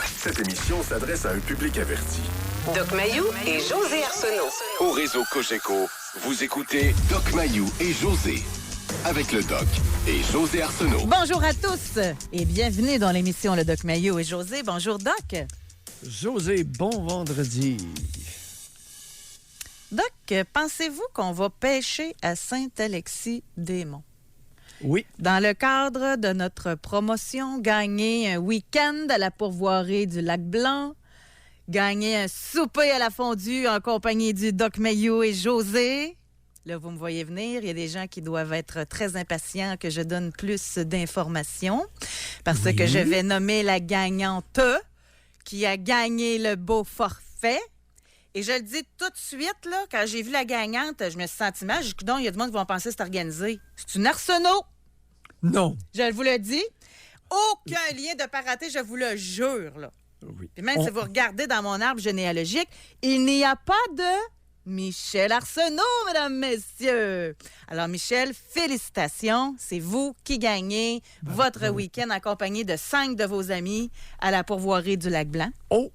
Cette émission s'adresse à un public averti. Doc Mayou et José Arsenault. Au réseau Cogeco, vous écoutez Doc Mayou et José. Avec le Doc et José Arsenault. Bonjour à tous et bienvenue dans l'émission Le Doc Mayou et José. Bonjour Doc. José, bon vendredi. Doc, pensez-vous qu'on va pêcher à Saint-Alexis-des-Monts? Oui. Dans le cadre de notre promotion, gagner un week-end à la pourvoirie du Lac-Blanc, gagner un souper à la fondue en compagnie du Doc Mayou et José. Là, vous me voyez venir, il y a des gens qui doivent être très impatients que je donne plus d'informations parce que je vais nommer la gagnante qui a gagné le beau forfait. Et je le dis tout de suite, là, quand j'ai vu la gagnante, je me suis sentie mal. J'ai dit, il y a du monde qui vont penser que c'est organisé. C'est une Arsenault. Non. Je vous le dis. Aucun lien de parenté, je vous le jure. Là. Oui. Puis même si vous regardez dans mon arbre généalogique, il n'y a pas de Michel Arsenault, mesdames, messieurs. Alors, Michel, félicitations. C'est vous qui gagnez votre week-end accompagné de 5 de vos amis à la pourvoirie du Lac-Blanc. Oh,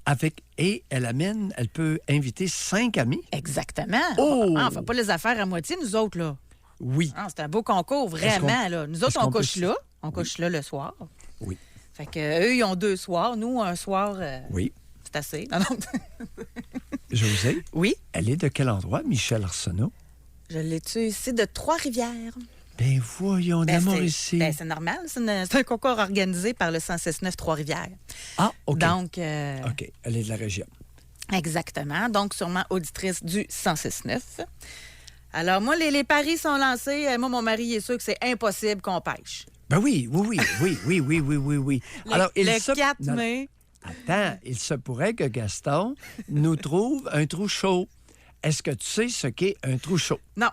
elle peut inviter 5 amis. Exactement. Oh! On ne fait pas les affaires à moitié, nous autres, là. Oui. Ah, c'est un beau concours, vraiment, là. Nous autres, on couche là. On couche là le soir. Oui. Fait qu'eux, ils ont 2 soirs. Nous, un soir, oui. c'est assez. Non, non. José? Oui? Elle est de quel endroit, Michel Arsenault? Je l'ai-tu ici de Trois-Rivières. Ben voyons, d'amour ici. C'est normal. C'est un concours organisé par le 106.9 Trois-Rivières. Ah, OK. Donc... OK, elle est de la région. Exactement. Donc, sûrement auditrice du 106.9. Alors, moi, les paris sont lancés. Moi, mon mari est sûr que c'est impossible qu'on pêche. Ben oui. Alors, le 4 mai... Attends, il se pourrait que Gaston nous trouve un trou chaud. Est-ce que tu sais ce qu'est un trou chaud? Non.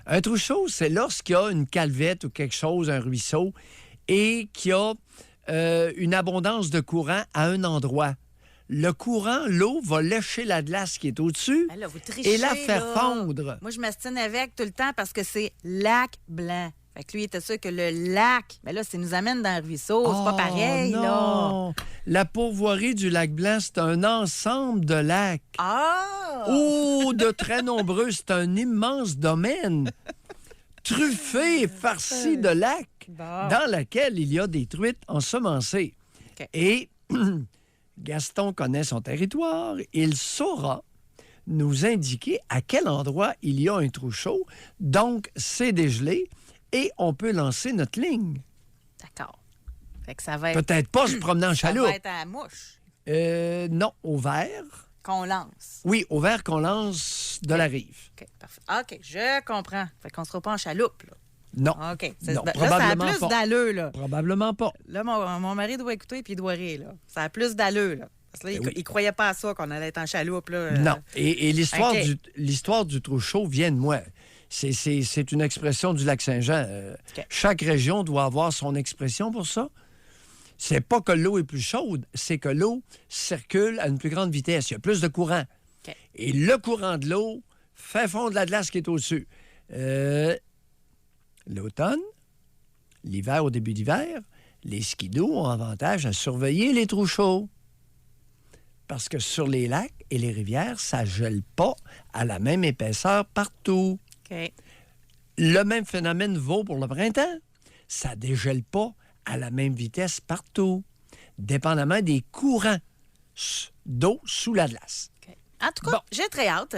Un trou chaud, c'est lorsqu'il y a une calvette ou quelque chose, un ruisseau, et qu'il y a une abondance de courant à un endroit. Le courant, l'eau, va lécher la glace qui est au-dessus Là, vous trichez, et la faire là. fondre. Moi, je m'astine avec tout le temps parce que c'est Lac-Blanc. Fait que lui, il était sûr que le lac, mais là, ça nous amène dans le ruisseau. C'est pas pareil, non. là. La pourvoirie du Lac-Blanc, c'est un ensemble de lacs. Ah! Oh, de très nombreux. C'est un immense domaine. Truffé et farci de lacs, dans lequel il y a des truites ensemencées. Okay. Et Gaston connaît son territoire. Il saura nous indiquer à quel endroit il y a un trou chaud. Donc, c'est dégelé. Et on peut lancer notre ligne. D'accord. Fait que ça va être... Peut-être pas se promener en chaloupe. Ça va être à la mouche. Non, au vert. Qu'on lance. Oui, au vert qu'on lance de la rive. OK, parfait. OK, je comprends. Fait qu'on sera pas en chaloupe, là. Non. OK. Non, là, probablement ça a plus pas. d'allure, là. Probablement pas. Là, mon mari doit écouter puis il doit rire, là. Ça a plus d'allure, là. Parce que là, il croyait pas à ça, qu'on allait être en chaloupe, là. Non. Et l'histoire, OK. l'histoire du trou chaud vient de moi. C'est une expression du Lac-Saint-Jean. OK. Chaque région doit avoir son expression pour ça. C'est pas que l'eau est plus chaude, c'est que l'eau circule à une plus grande vitesse. Il y a plus de courant. OK. Et le courant de l'eau fait fondre la glace qui est au-dessus. L'automne, l'hiver, au début d'hiver, les skidoo ont avantage à surveiller les trous chauds. Parce que sur les lacs et les rivières, ça ne gèle pas à la même épaisseur partout. OK. Le même phénomène vaut pour le printemps. Ça ne dégèle pas à la même vitesse partout, dépendamment des courants d'eau sous la glace. OK. En tout cas, j'ai très hâte.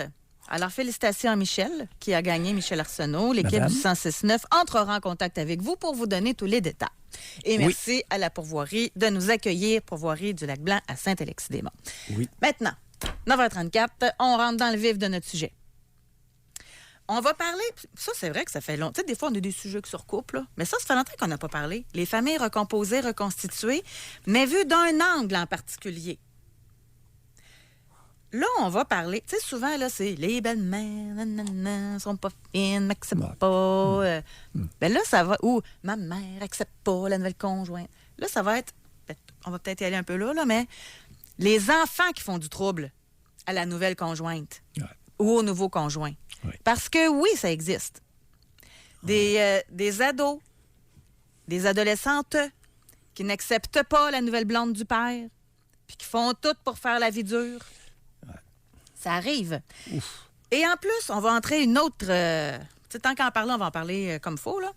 Alors, félicitations à Michel, qui a gagné, Michel Arsenault. L'équipe Madame. du 106.9 entrera en contact avec vous pour vous donner tous les détails. Et merci à la pourvoirie de nous accueillir, pourvoirie du Lac-Blanc à Saint-Alexis-des-Monts. Oui. Maintenant, 9h34, on rentre dans le vif de notre sujet. On va parler, ça c'est vrai que ça fait longtemps, tu sais, des fois on a des sujets qui se recoupent, là, mais ça fait longtemps qu'on n'a pas parlé. Les familles recomposées, reconstituées, mais vues d'un angle en particulier. Là, on va parler, tu sais, souvent, là, c'est les belles-mères, nanana, sont pas fines, m'acceptent pas. Ben là, ça va, ou ma mère accepte pas la nouvelle conjointe. Là, ça va être, on va peut-être y aller un peu là, mais les enfants qui font du trouble à la nouvelle conjointe ou au nouveau conjoint. Parce que oui, ça existe. Des ados, des adolescentes qui n'acceptent pas la nouvelle blonde du père, puis qui font tout pour faire la vie dure. Ça arrive. Ouf. Et en plus, on va entrer une autre... tu sais, tant qu'en parler, on va en parler comme faux, là.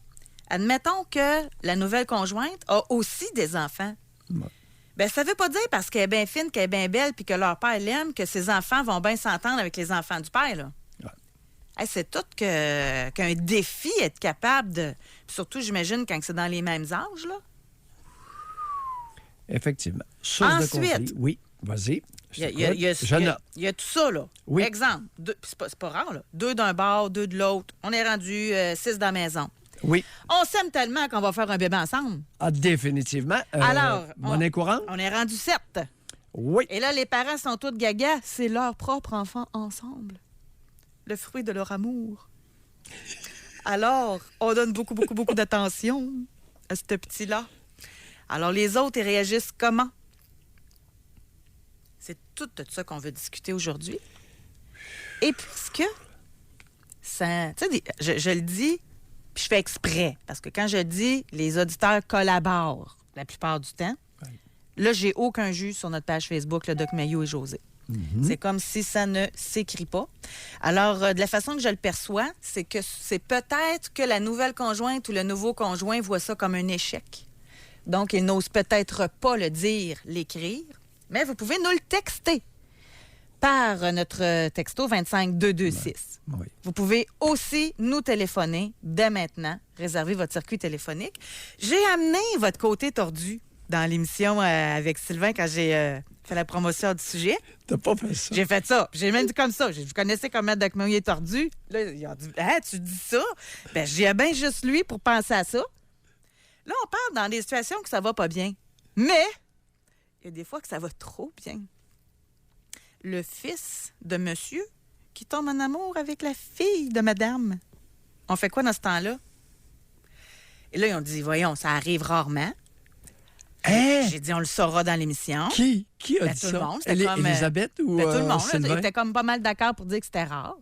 Admettons que la nouvelle conjointe a aussi des enfants. Ouais. Bien, ça veut pas dire parce qu'elle est bien fine, qu'elle est bien belle, puis que leur père l'aime, que ses enfants vont bien s'entendre avec les enfants du père, là. Ouais. Hey, c'est tout qu'un défi être capable de... Puis surtout, j'imagine, quand c'est dans les mêmes âges, là. Effectivement. Source de Ensuite, conflit. Oui, vas-y. Il y a tout ça, là. Oui. Exemple, c'est pas rare, là. 2 d'un bord, 2 de l'autre. On est rendu 6 dans la maison. Oui. On s'aime tellement qu'on va faire un bébé ensemble. Ah, définitivement. Alors, monnaie courante? On est rendu 7. Oui. Et là, les parents sont tous gaga. C'est leur propre enfant ensemble. Le fruit de leur amour. Alors, on donne beaucoup, beaucoup, beaucoup d'attention à ce petit-là. Alors, les autres, ils réagissent comment? C'est tout de ça qu'on veut discuter aujourd'hui. Et puisque ça... Tu sais, je le dis, puis je fais exprès. Parce que quand je dis, les auditeurs collaborent la plupart du temps. Ouais. Là, j'ai aucun jus sur notre page Facebook, le Doc Mayo et José. C'est comme si ça ne s'écrit pas. Alors, de la façon que je le perçois, c'est que c'est peut-être que la nouvelle conjointe ou le nouveau conjoint voit ça comme un échec. Donc, il n'ose peut-être pas le dire, l'écrire, mais vous pouvez nous le texter par notre texto 25226. Oui. Vous pouvez aussi nous téléphoner dès maintenant, réserver votre circuit téléphonique. J'ai amené votre côté tordu dans l'émission avec Sylvain quand j'ai fait la promotion du sujet. T'as pas fait ça? J'ai fait ça. J'ai même dit comme ça. Vous connaissez comment Doc Mayo est tordu? Là, ils ont dit, « tu dis ça? » Ben, j'ai bien juste lui pour penser à ça. Là, on parle dans des situations que ça va pas bien. Mais il y a des fois que ça va trop bien. Le fils de monsieur qui tombe en amour avec la fille de madame. On fait quoi dans ce temps-là? Et là, ils ont dit, voyons, ça arrive rarement. Hein? J'ai dit, on le saura dans l'émission. Qui a Ben, dit tout ça? le monde. C'était comme, Élisabeth ou Ben, tout le monde. Là, Sylvain? était comme pas mal d'accord pour dire que c'était rare.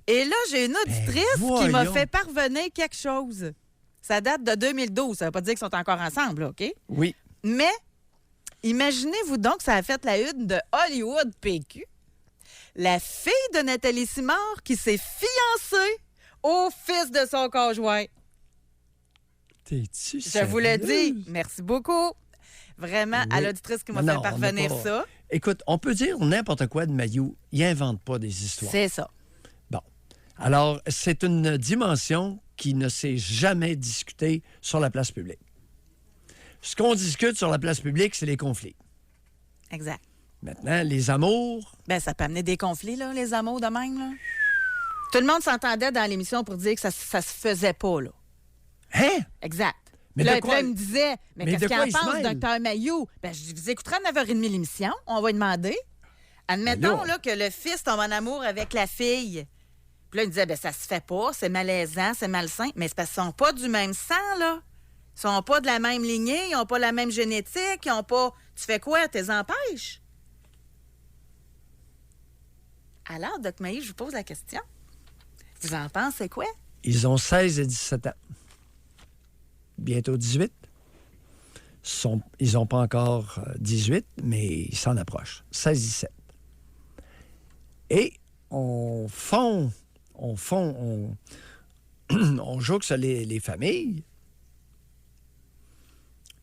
Et là, j'ai une auditrice qui m'a voyons. fait parvenir quelque chose. Ça date de 2012. Ça ne veut pas dire qu'ils sont encore ensemble, là, OK? Oui. Mais imaginez-vous donc, ça a fait la une de Hollywood PQ. La fille de Nathalie Simard qui s'est fiancée au fils de son conjoint. T'es-tu Je vous le sérieuse? dis. Merci beaucoup. Vraiment, à Oui. l'auditrice qui m'a Non, fait on n'a parvenir pas- ça. Écoute, on peut dire n'importe quoi de Maillot. Il invente pas des histoires. C'est ça. Bon. Alors, c'est une dimension qui ne s'est jamais discutée sur la place publique. Ce qu'on discute sur la place publique, c'est les conflits. Exact. Maintenant, les amours, Ben, ça peut amener des conflits, là, les amours de même, là. Tout le monde s'entendait dans l'émission pour dire que ça se faisait pas, là. hein? Exact. Mais Là, de quoi- il me disait, mais mais qu'est-ce de qu'il quoi en il se pense, mêle? Dr Maillot? Ben, je dis, vous écouterez à 9h30 l'émission, on va lui demander. Admettons Mais là, que le fils tombe en amour avec la fille. Puis là, il me disait, ben, ça se fait pas, c'est malaisant, c'est malsain. Mais c'est parce qu'ils sont pas du même sang, là. Ils sont pas de la même lignée, ils ont pas la même génétique, ils ont pas... Tu fais quoi? T'es empêches? Alors, Doc Maillot, je vous pose la question. Vous en pensez quoi? ils ont 16 et 17 ans. Bientôt 18. Ils n'ont pas encore 18, mais ils s'en approchent. 16-17. Et on joue sur les familles.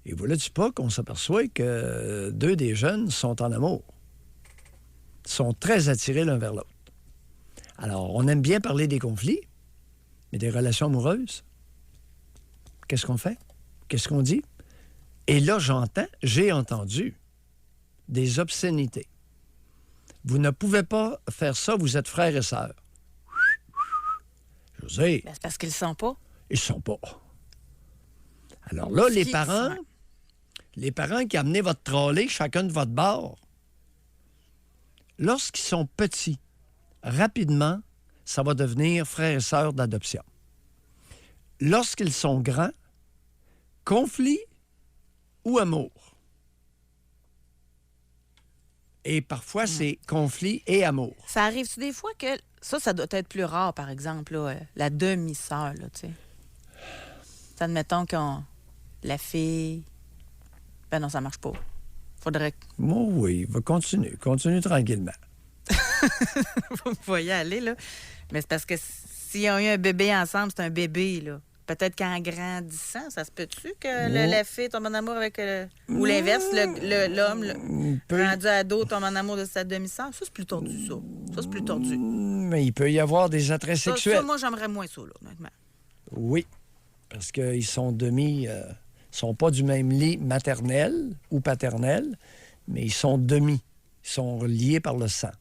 Et voilà-tu pas qu'on s'aperçoit que 2 des jeunes sont en amour. Sont très attirés l'un vers l'autre. Alors, on aime bien parler des conflits, mais des relations amoureuses, qu'est-ce qu'on fait? Qu'est-ce qu'on dit? Et là, j'ai entendu des obscénités. Vous ne pouvez pas faire ça, vous êtes frères et sœurs. José, Ben, c'est parce qu'ils le sont pas. ils ne sont pas. Alors là, les parents qui amenaient votre trolley, chacun de votre bord, lorsqu'ils sont petits, rapidement, ça va devenir frères et sœurs d'adoption. Lorsqu'ils sont grands, conflit ou amour. Et parfois, c'est conflit et amour. Ça arrive-tu des fois que... Ça doit être plus rare, par exemple, là, la demi-sœur, là, tu sais. Admettons qu'on... La fille... Ben non, ça marche pas. Faudrait que Oh, oui, va continuer. Continue tranquillement. vous voyez aller, là. Mais c'est parce que s'ils ont eu un bébé ensemble, c'est un bébé, là. Peut-être qu'en grandissant, ça se peut-tu que la fille tombe en amour avec... ou l'inverse, l'homme, rendu ado, tombe en amour de sa demi-sœur? Ça, c'est plus tordu, ça. Ça, c'est plus tordu. Mais il peut y avoir des attraits sexuels. Ça, moi, j'aimerais moins ça, là, honnêtement. Oui, parce qu'ils sont sont pas du même lit maternel ou paternel, mais ils sont demi. Ils sont liés par le sang,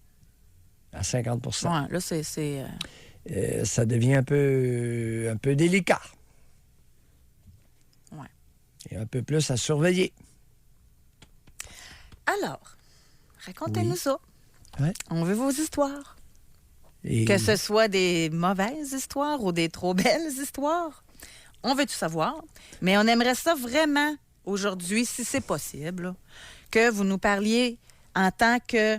à 50 Ouais, là, c'est ça devient un peu délicat. Ouais. Et un peu plus à surveiller. Alors, racontez-nous ça. Ouais. On veut vos histoires. Et Que ce soit des mauvaises histoires ou des trop belles histoires. On veut tout savoir. Mais on aimerait ça vraiment, aujourd'hui, si c'est possible, là, que vous nous parliez en tant que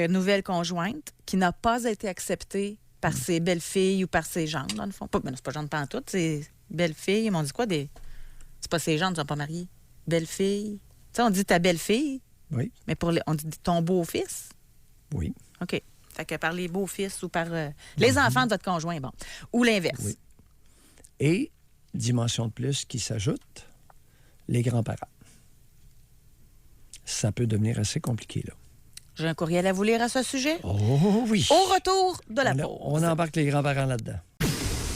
nouvelle conjointe qui n'a pas été acceptée par ses belles-filles ou par ses gendres, dans le fond. Pas, ben, c'est pas gendre pantoute, c'est belles-filles. Ils m'ont dit quoi? C'est pas ses gendres, ils sont pas mariés. Belle-fille. Tu sais, on dit ta belle-fille, Oui, mais on dit ton beau-fils. oui. OK. Fait que par les beaux-fils ou par les enfants de votre conjoint, bon. Ou l'inverse. Oui. Et, dimension de plus qui s'ajoute, les grands-parents. Ça peut devenir assez compliqué, là. J'ai un courriel à vous lire à ce sujet. Oh oui! Au retour de la pause. On embarque les grands-parents là-dedans.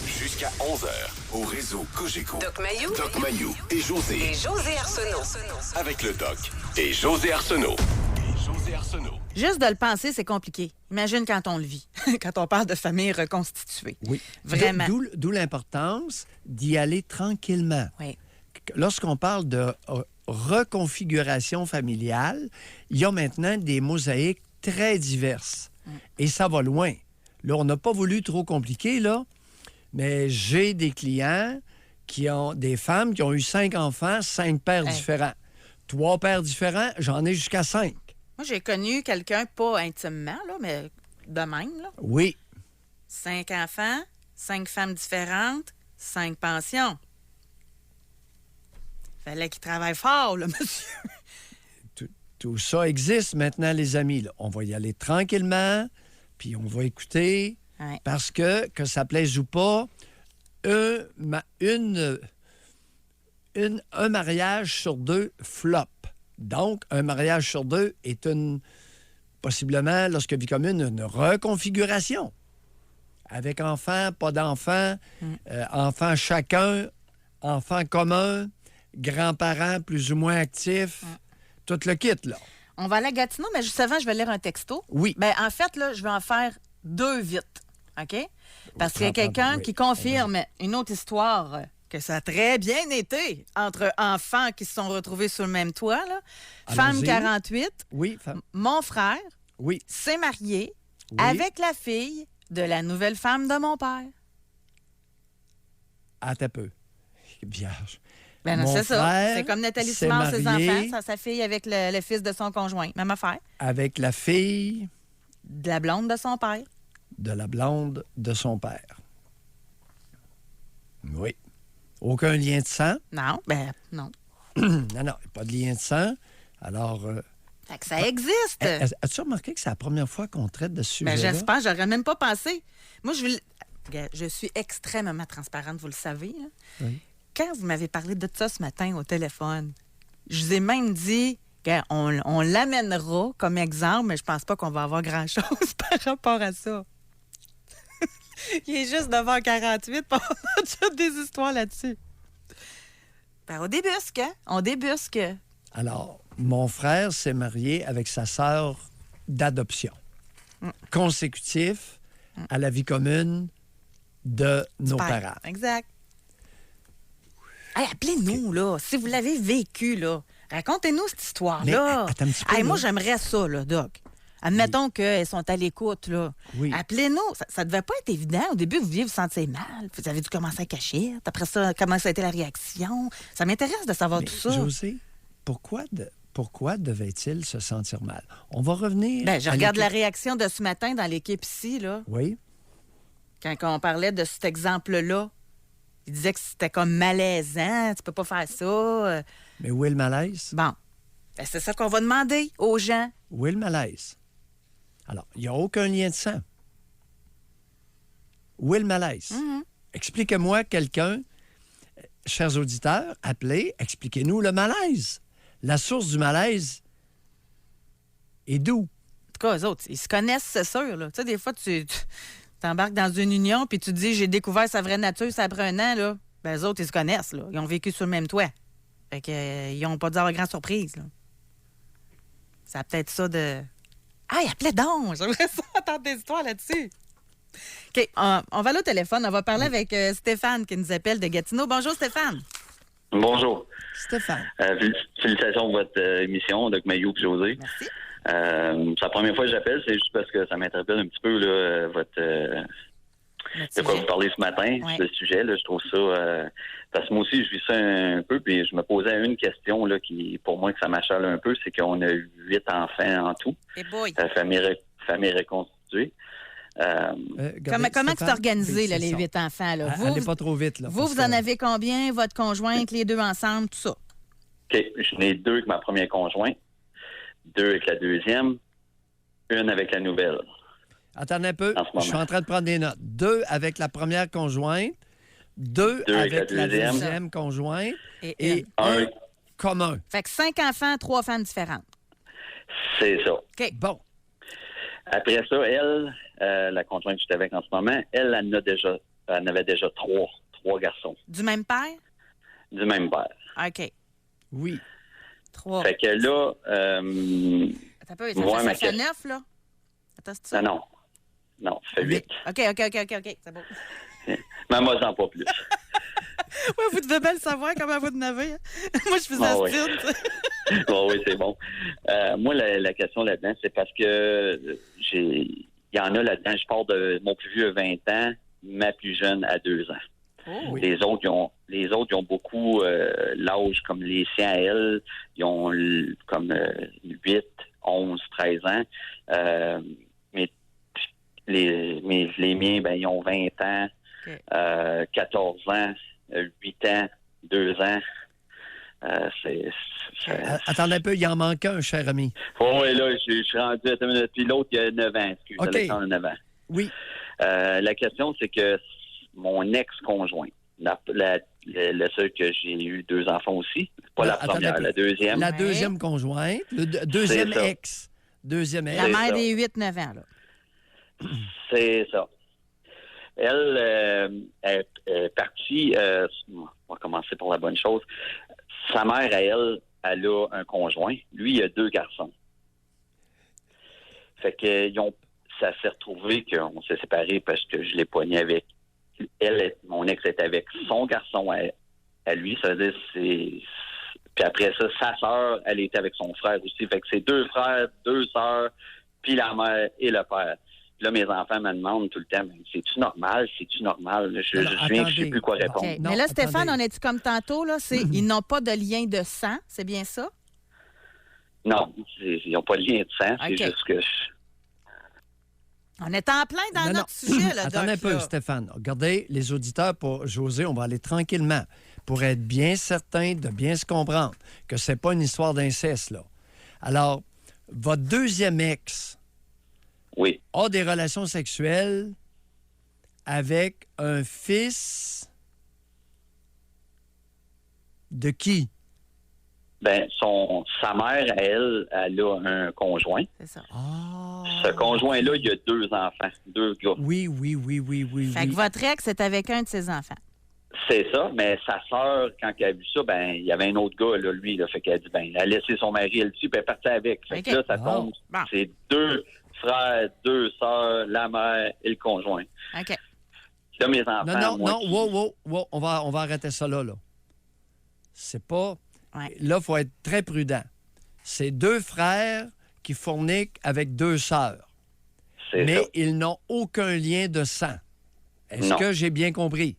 Jusqu'à 11h, au réseau Cogeco. Doc Mayou. Doc Mayou et José. Et José Arsenault. Avec le Doc et José Arsenault. Juste de le penser, c'est compliqué. Imagine quand on le vit, quand on parle de famille reconstituée. Oui. Vraiment. D'où l'importance d'y aller tranquillement. Oui. Lorsqu'on parle de reconfiguration familiale, il y a maintenant des mosaïques très diverses. Et ça va loin. Là, on n'a pas voulu trop compliquer, là, mais j'ai des clients des femmes qui ont eu 5 enfants, 5 pères différents. 3 pères différents, j'en ai jusqu'à 5. Moi, j'ai connu quelqu'un, pas intimement, là, mais de même. Là. Oui. 5 enfants, 5 femmes différentes, 5 pensions. Fallait qu'il travaille fort, le monsieur. Tout ça existe maintenant, les amis. Là. On va y aller tranquillement, puis on va écouter, Ouais. parce que ça plaise ou pas, un mariage sur 2 flop. Donc, un mariage sur 2 est possiblement, lorsque vie commune, une reconfiguration. Avec enfants, pas d'enfants, enfants chacun, enfants communs, grands-parents plus ou moins actifs, tout le kit, là. On va aller à Gatineau, mais juste avant, je vais lire un texto. Oui. Ben, en fait, là, je vais en faire 2 vite, OK? Parce qu'il y a quelqu'un oui. qui confirme une autre histoire que ça a très bien été entre enfants qui se sont retrouvés sur le même toit. Là. Femme Allons-y. 48, Oui, femme. mon frère Oui. s'est marié Oui. avec la fille de la nouvelle femme de mon père. Attends un peu. Vierge. Ben non, Mon c'est ça. frère C'est comme Nathalie s'est Simard, ses marié enfants, sa fille avec le fils de son conjoint. Même affaire. Avec la fille De la blonde de son père. de la blonde de son père. Oui. Aucun lien de sang. Non, ben non. Non, pas de lien de sang. Alors, Fait que ça existe. as-tu remarqué que c'est la première fois qu'on traite de ce Ben, sujet-là? j'espère, j'aurais même pas pensé. Moi, Regarde, je suis extrêmement transparente, vous le savez. Là. Oui. Quand vous m'avez parlé de ça ce matin au téléphone, je vous ai même dit qu'on l'amènera comme exemple, mais je pense pas qu'on va avoir grand-chose par rapport à ça. Il est juste 9h48, puis on a déjà des histoires là-dessus. Ben, on débusque, hein? On débusque. Alors, mon frère s'est marié avec sa sœur d'adoption, consécutif à la vie commune de nos Père. parents. Exact. Hey, appelez-nous, là, si vous l'avez vécu, là. Racontez-nous cette histoire-là. Mais, attends un petit peu, Hey, moi, là. j'aimerais ça, là, Doc. Admettons qu'elles sont à l'écoute, là. Oui. Appelez-nous. Ça devait pas être évident. Au début, vous deviez vous sentir mal. Vous avez dû commencer à cacher. Après ça, comment ça a été la réaction? Ça m'intéresse de savoir Mais, tout ça. José, pourquoi devait-il se sentir mal? On va revenir... Ben, je à regarde la l'équipe. réaction de ce matin dans l'équipe ici, là. Oui. Quand on parlait de cet exemple-là. Il disait que c'était comme malaisant. Tu peux pas faire ça. Mais où est le malaise? Bon. Ben, c'est ça qu'on va demander aux gens. Où est le malaise? Alors, il n'y a aucun lien de sang. Où est le malaise? Expliquez-moi quelqu'un, chers auditeurs, appelez, expliquez-nous le malaise. La source du malaise est d'où? En tout cas, eux autres, ils se connaissent, c'est sûr. Là. Tu sais, des fois, tu t'embarques dans une union puis tu te dis, j'ai découvert sa vraie nature, ça prend un an. Là. Ben, eux autres, ils se connaissent. Là. Ils ont vécu sur le même toit. Fait que, ils n'ont pas dû avoir grande surprise. Là. Ça a peut-être ça de... Ah, il appelait donc! J'aimerais ça entendre des histoires là-dessus. OK, on va aller au téléphone. On va parler avec Stéphane qui nous appelle de Gatineau. Bonjour, Stéphane. Bonjour. Stéphane. Félicitations pour votre émission, Doc Mayou et José. Merci. C'est la première fois que j'appelle, c'est juste parce que ça m'interpelle un petit peu là, de quoi vous parlez ce matin, Ouais. ce sujet. Là, je trouve ça... parce que moi aussi, je vis ça un peu, puis je me posais une question là, qui, pour moi, que ça m'achale un peu, c'est qu'on a 8 enfants en tout. Et boy. Famille reconstituée. Comment tu t'es organisé, là, les 8 enfants? Là? Allez pas trop vite. Là, vous en avez combien? Votre conjointe, les deux ensemble, tout ça? OK, j'en ai 2 avec ma première conjointe, 2 avec la deuxième, 1 avec la nouvelle. Attendez un peu, En ce moment. je suis en train de prendre des notes. 2 avec la première conjointe, 2 Deux avec avec la la deuxième. deuxième conjointe Et et un commun. Fait que 5 enfants, 3 femmes différentes. C'est ça. OK. Bon, Après ça, elle, la conjointe que j'étais avec en ce moment, elle en avait déjà 3 garçons Du même père? du même père. OK. oui. 3. Fait que là, Attends un peu, ça Ouais, fait, ma ça fait question. 9, là? Attends, c'est ça? non, ça fait 8. OK, c'est bon. Mais moi, j'en pas plus. Oui, vous devez bien le savoir comment vous en avez. Hein? Moi, je faisais Ah la oui. style. Bon, oui, c'est bon. Moi, la question là-dedans, c'est parce que il y en a là-dedans. Je pars de mon plus vieux 20 ans, ma plus jeune à 2 ans. Oh. Les autres, ils ont beaucoup l'âge comme les siens à elle. Ils ont comme 8, 11, 13 ans. Mais les miens, ben, ils ont 20 ans, OK. 14 ans, 8 ans, 2 ans. Attendez un peu, il en manque un, cher ami. Oh, et là, je suis rendu à 10 minutes. Puis l'autre, il a 9 ans. Excusez, OK. Alexandre a 9 ans. Oui. La question, c'est que mon ex-conjoint, le seul que j'ai eu 2 enfants aussi, pas la Attendez un première, peu. la deuxième. La Ouais. deuxième conjointe, le deuxième ça. ex. Deuxième ex. La C'est mère ça. des 8-9 ans, là. C'est ça. Elle est partie, on va commencer par la bonne chose. Sa mère, elle a un conjoint. Lui, il a 2 garçons. Fait que ça s'est retrouvé qu'on s'est séparés parce que je l'ai poigné avec mon ex était avec son garçon à lui. Ça veut dire puis après ça, sa sœur, elle était avec son frère aussi. Fait que c'est 2 frères, 2 sœurs, puis la mère et le père. Puis là, mes enfants me demandent tout le temps, c'est-tu normal? C'est-tu normal? Je Alors, viens, je sais attendez. plus quoi OK. répondre. Non, Mais là, Stéphane, attendez. on est-tu comme tantôt, là? Ils n'ont pas de lien de sang, c'est bien ça? Non, ils n'ont pas de lien de sang. C'est OK. juste que On est en plein dans Non, notre sujet, là, Attendez un Doc, peu, là. Stéphane. Regardez, les auditeurs, pour José, on va aller tranquillement pour être bien certain de bien se comprendre que c'est pas une histoire d'inceste, là. Alors, votre deuxième ex oui, a des relations sexuelles avec un fils de qui? ben sa mère, elle a un conjoint. C'est ça. Ah! Ce conjoint-là, il a 2 enfants, 2 gars. Fait Oui. que votre ex est avec un de ses enfants. C'est ça, mais sa sœur, quand elle a vu ça, ben il y avait un autre gars, là, lui, là, fait qu'elle a dit, ben, elle a laissé son mari, elle dit, ben, elle est partie avec. Fait que OK. là, ça Wow. tombe, Bon. c'est 2 frères, 2 sœurs, la mère et le conjoint. OK. Là, mes enfants, Wow, on va arrêter ça là. C'est pas... Ouais. Là, il faut être très prudent. C'est 2 frères qui fourniquent avec 2 sœurs. c'est Mais ça, ils n'ont aucun lien de sang. Est-ce Non. que j'ai bien compris?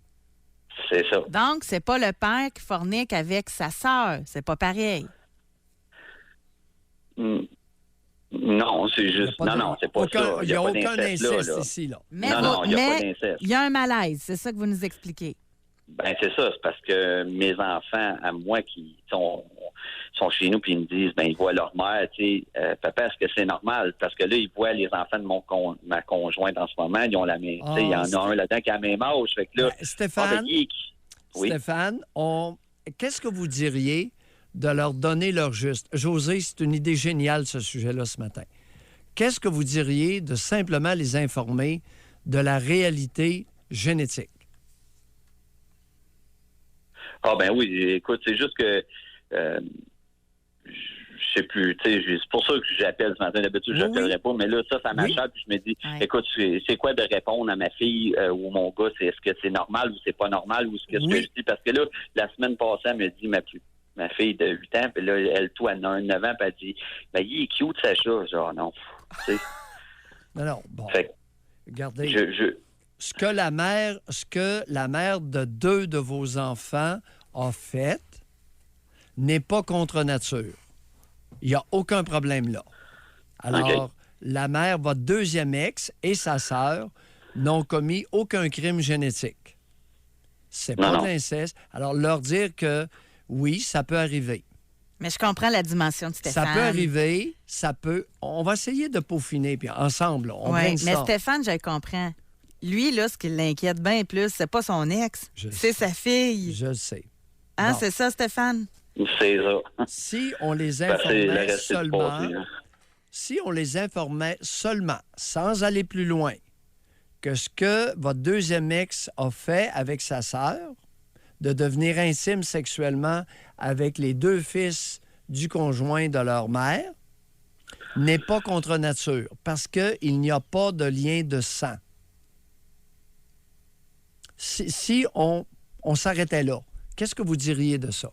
c'est ça. Donc, c'est pas le père qui fornique avec sa sœur. C'est pas pareil. Non, c'est juste, non, c'est pas ça. Il n'y a pas aucun d'inceste là, inceste là. ici, là. Mais Non, il n'y a pas mais d'inceste. il y a un malaise. C'est ça que vous nous expliquez. Ben c'est ça, c'est parce que mes enfants, à moi, qui sont chez nous, puis ils me disent, ben ils voient leur mère, tu sais, papa, est-ce que c'est normal? Parce que là, ils voient les enfants de ma conjointe en ce moment, ils ont la même, tu sais, il y en a un là-dedans qui a la même âge, fait que là, Stéphane, oui. Stéphane, qu'est-ce que vous diriez de leur donner leur juste? José, c'est une idée géniale, ce sujet-là, ce matin. Qu'est-ce que vous diriez de simplement les informer de la réalité génétique? Ah ben oui, écoute, c'est juste que je sais plus, tu sais, c'est pour ça que j'appelle ce matin, d'habitude je n'appellerais pas, mais là, ça m'achète, puis je me dis, écoute, c'est quoi de répondre à ma fille ou mon gars, est-ce que c'est normal ou c'est pas normal, ou ce que je dis, parce que là, la semaine passée, elle me dit, ma fille de 8 ans, puis là, elle, tout, elle a 9 ans, puis elle dit, ben, il est cute, Sacha, genre, non, tu sais. Non, bon, fait, regardez, ce que la mère de 2 de vos enfants a fait n'est pas contre nature. Il n'y a aucun problème là. Alors, la mère, votre deuxième ex et sa sœur n'ont commis aucun crime génétique. C'est pas de l'inceste. Alors, leur dire que oui, ça peut arriver. Mais je comprends la dimension de Stéphane. Ça peut arriver, ça peut... On va essayer de peaufiner, puis ensemble, on brainstorm. Mais Stéphane, je le comprends. Lui, là, ce qui l'inquiète bien plus, c'est pas son ex, c'est sa fille. Je le sais. Hein, bon. C'est ça, Stéphane? C'est ça. Si on les informait seulement, sans aller plus loin, que ce que votre deuxième ex a fait avec sa sœur, de devenir intime sexuellement avec les 2 fils du conjoint de leur mère, n'est pas contre nature, parce qu'il n'y a pas de lien de sang. Si on s'arrêtait là, qu'est-ce que vous diriez de ça?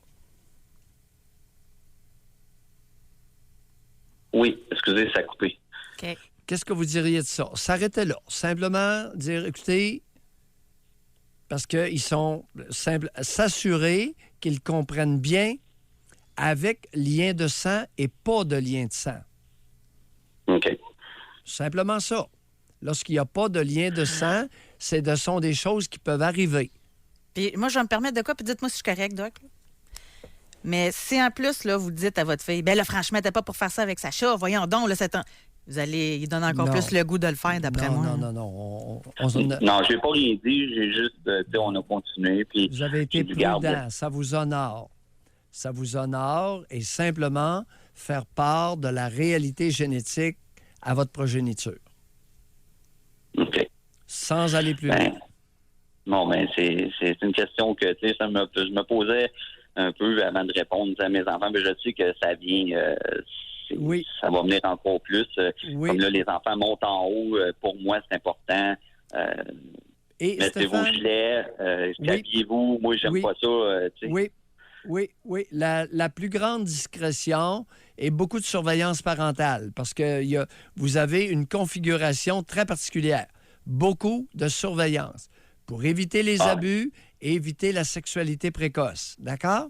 Oui, excusez, ça a coupé. OK. Qu'est-ce que vous diriez de ça? S'arrêter là. Simplement dire, écoutez, parce qu'ils sont simples, s'assurer qu'ils comprennent bien avec lien de sang et pas de lien de sang. OK. Simplement ça. Lorsqu'il n'y a pas de lien de sang, ce sont des choses qui peuvent arriver. Puis moi, je vais me permettre de quoi? Puis dites-moi si je suis correct, Doc. Mais si en plus, là, vous dites à votre fille, ben là, franchement, t'es pas pour faire ça avec Sacha, voyons donc, là, vous allez lui donner encore plus le goût de le faire, d'après moi. Non. Non, je n'ai pas rien dit, j'ai juste, on a continué. Puis vous avez été prudent, ça vous honore. Ça vous honore et simplement faire part de la réalité génétique à votre progéniture. OK. Sans aller plus loin. Non, mais c'est une question que, tu sais, je me posais un peu avant de répondre à mes enfants, mais je sais que ça vient, ça va venir encore plus. Comme là, les enfants montent en haut, pour moi, c'est important. Mettez-vous gilets, habillez-vous. Moi, j'aime pas ça. Oui. La plus grande discrétion et beaucoup de surveillance parentale parce que vous avez une configuration très particulière. Beaucoup de surveillance pour éviter les abus et éviter la sexualité précoce. D'accord?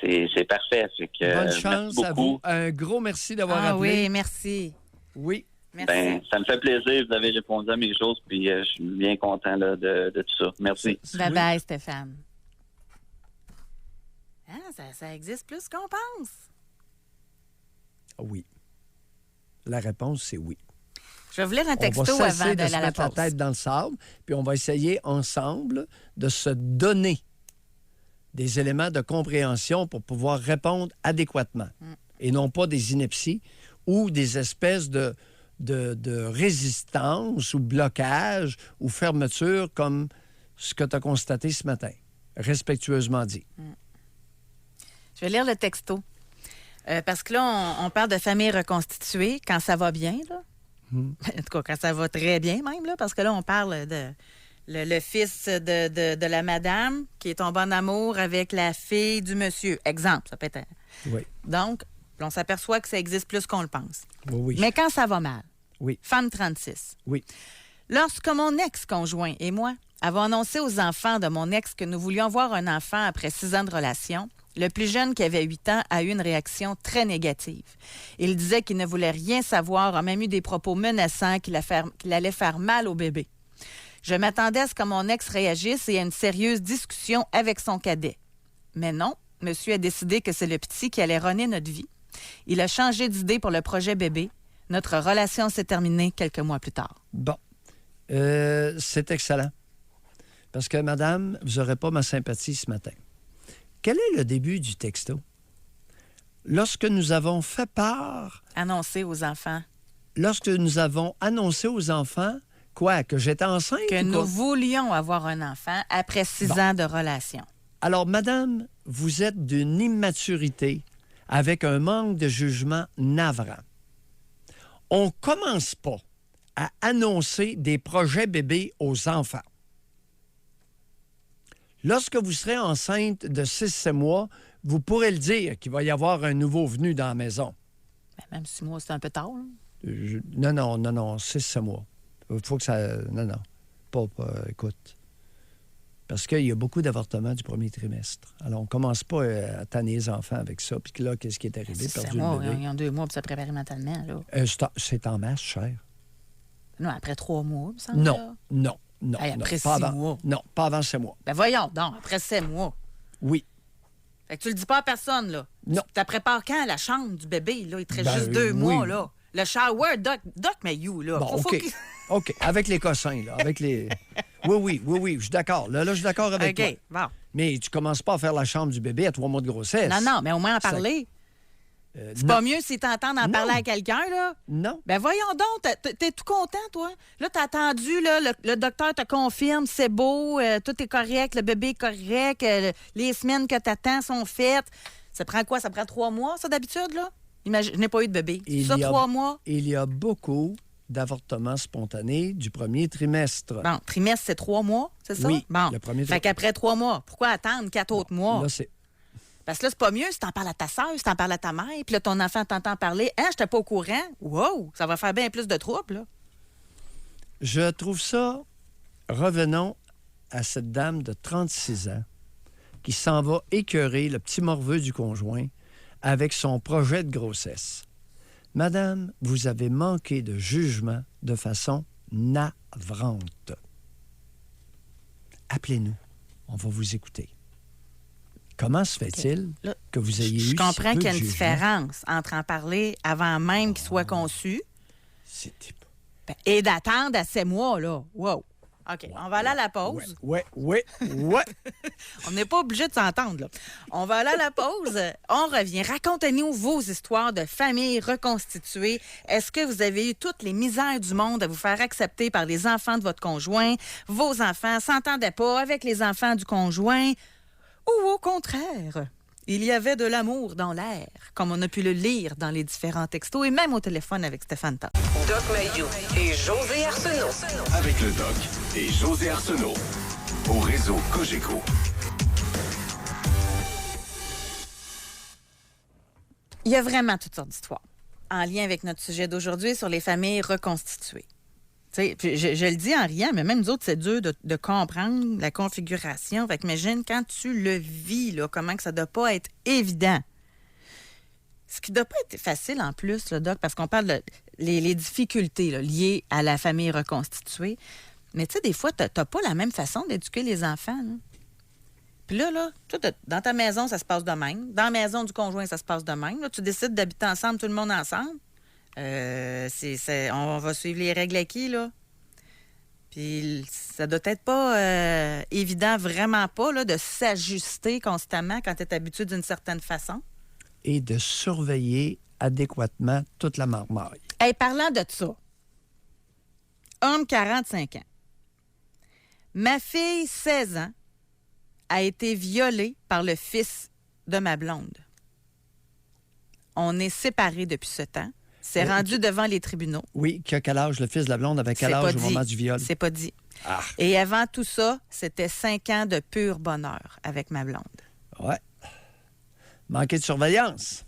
C'est parfait. Bonne chance à vous. Un gros merci d'avoir appelé. Oui, merci. Oui. Merci. Ben, ça me fait plaisir. Vous avez répondu à mes choses, puis je suis bien content là, de tout ça. Merci. Bye-bye, Stéphane. Ça existe plus qu'on pense. Oui. La réponse, c'est oui. Je vais vous lire un texto avant de se la mettre la tête dans le sable, puis on va essayer ensemble de se donner des éléments de compréhension pour pouvoir répondre adéquatement et non pas des inepties ou des espèces de résistance ou blocage ou fermeture comme ce que tu as constaté ce matin. Respectueusement dit. Je vais lire le texto. Parce que là, on parle de famille reconstituée quand ça va bien, là. En tout cas, quand ça va très bien même, là, parce que là, on parle de le fils de la madame qui est tombé en amour avec la fille du monsieur. Exemple, ça peut être... Oui. Donc, on s'aperçoit que ça existe plus qu'on le pense. Oui. Mais quand ça va mal, oui. femme 36. Oui. Lorsque mon ex-conjoint et moi avons annoncé aux enfants de mon ex que nous voulions avoir un enfant après 6 ans de relation, le plus jeune, qui avait 8 ans, a eu une réaction très négative. Il disait qu'il ne voulait rien savoir, a même eu des propos menaçants qu'il allait faire mal au bébé. Je m'attendais à ce que mon ex réagisse et à une sérieuse discussion avec son cadet. Mais non, monsieur a décidé que c'est le petit qui allait runner notre vie. Il a changé d'idée pour le projet bébé. Notre relation s'est terminée quelques mois plus tard. Bon. C'est excellent. Parce que, madame, vous n'aurez pas ma sympathie ce matin. Quel est le début du texto? Lorsque nous avons fait part... Annoncé aux enfants. Lorsque nous avons annoncé aux enfants, quoi, que j'étais enceinte? Que ou nous quoi? voulions avoir un enfant après 6 ans de relation. Alors, madame, vous êtes d'une immaturité avec un manque de jugement navrant. On ne commence pas à annoncer des projets bébés aux enfants. Lorsque vous serez enceinte de 6 mois, vous pourrez le dire qu'il va y avoir un nouveau venu dans la maison. Ben, même 6 mois, c'est un peu tard. Là. Non, 6 mois. Il faut que ça... Non. Pas écoute. Parce qu'il y a beaucoup d'avortements du premier trimestre. Alors, on ne commence pas à tanner les enfants avec ça. Puis là, qu'est-ce qui est arrivé? 6 mois, ils ont 2 mois pour se préparer mentalement. Là. C'est en masse, cher. Non, après 3 mois, il me semble. Non. Hey, après pas 6 avant. mois. Non, pas avant 6 mois. Ben voyons donc, après 7 mois. Oui. Fait que tu le dis pas à personne, là. Non. Tu te prépares quand à la chambre du bébé, là? Il te reste Ben, juste 2 oui. mois, là. Le shower, Doc Mayou, là. Bon, Faut OK. qu'il- OK. Avec les cossins, là. Avec les... Oui, je suis d'accord. Là, je suis d'accord avec toi. OK, bon. Mais tu commences pas à faire la chambre du bébé à 3 mois de grossesse. Non, mais au moins en Ça- parler. C'est non. pas mieux si t'entends d'en Non. parler à quelqu'un, là? Non. Ben voyons donc, t'es tout content, toi. Là, t'as attendu, là, le docteur te confirme, c'est beau, tout est correct, le bébé est correct, les semaines que t'attends sont faites. Ça prend quoi? Ça prend 3 mois, ça, d'habitude, là? Imagine, je n'ai pas eu de bébé. Ça, 3 mois? Il y a beaucoup d'avortements spontanés du premier trimestre. Bon, trimestre, c'est 3 mois, c'est ça? Oui, Bon. le premier Fait qu'après 3 mois, pourquoi attendre 4 autres mois? Là, c'est... Parce que là, c'est pas mieux si t'en parles à ta sœur, si t'en parles à ta mère, puis là, ton enfant t'entend parler. Hein, j'étais pas au courant. Wow, ça va faire bien plus de troubles, là. Je trouve ça... Revenons à cette dame de 36 ans qui s'en va écœurer le petit morveux du conjoint avec son projet de grossesse. Madame, vous avez manqué de jugement de façon navrante. Appelez-nous. On va vous écouter. Comment se fait-il Là, que vous ayez eu Je si comprends peu qu'il y a de une jugement? différence entre en parler avant même qu'il soit conçu C'était pas... et d'attendre à 7 mois, là. Wow. OK, on va aller à la pause. Ouais. On n'est pas obligé de s'entendre, là. On va aller à la pause. On revient. Racontez-nous vos histoires de famille reconstituée. Est-ce que vous avez eu toutes les misères du monde à vous faire accepter par les enfants de votre conjoint? Vos enfants s'entendaient pas avec les enfants du conjoint? Ou au contraire, il y avait de l'amour dans l'air, comme on a pu le lire dans les différents textos et même au téléphone avec Stéphane Tard. Doc Mayou et José Arsenault. Avec le Doc et José Arsenault. Au réseau Cogeco. Il y a vraiment toutes sortes d'histoires en lien avec notre sujet d'aujourd'hui sur les familles reconstituées. Tu sais, puis je le dis en riant, mais même nous autres, c'est dur de comprendre la configuration. Fait que imagine quand tu le vis, là, comment que ça ne doit pas être évident. Ce qui ne doit pas être facile en plus, là, Doc, parce qu'on parle de les difficultés là, liées à la famille reconstituée. Mais tu sais, des fois, tu n'as pas la même façon d'éduquer les enfants. Là. Puis là, toi, dans ta maison, ça se passe de même. Dans la maison du conjoint, ça se passe de même. Là, tu décides d'habiter ensemble, tout le monde ensemble. On va suivre les règles acquises, là. Puis ça doit être pas évident, vraiment pas, là, de s'ajuster constamment quand tu es habitué d'une certaine façon. Et de surveiller adéquatement toute la marmaille. Hey, parlant de ça, homme 45 ans. Ma fille, 16 ans, a été violée par le fils de ma blonde. On est séparés depuis ce temps. C'est rendu devant les tribunaux. Oui, qui a quel âge? Le fils de la blonde avait quel C'est pas âge au dit. moment du viol? C'est pas dit. Ah. Et avant tout ça, c'était 5 ans de pur bonheur avec ma blonde. Ouais. Manquer de surveillance.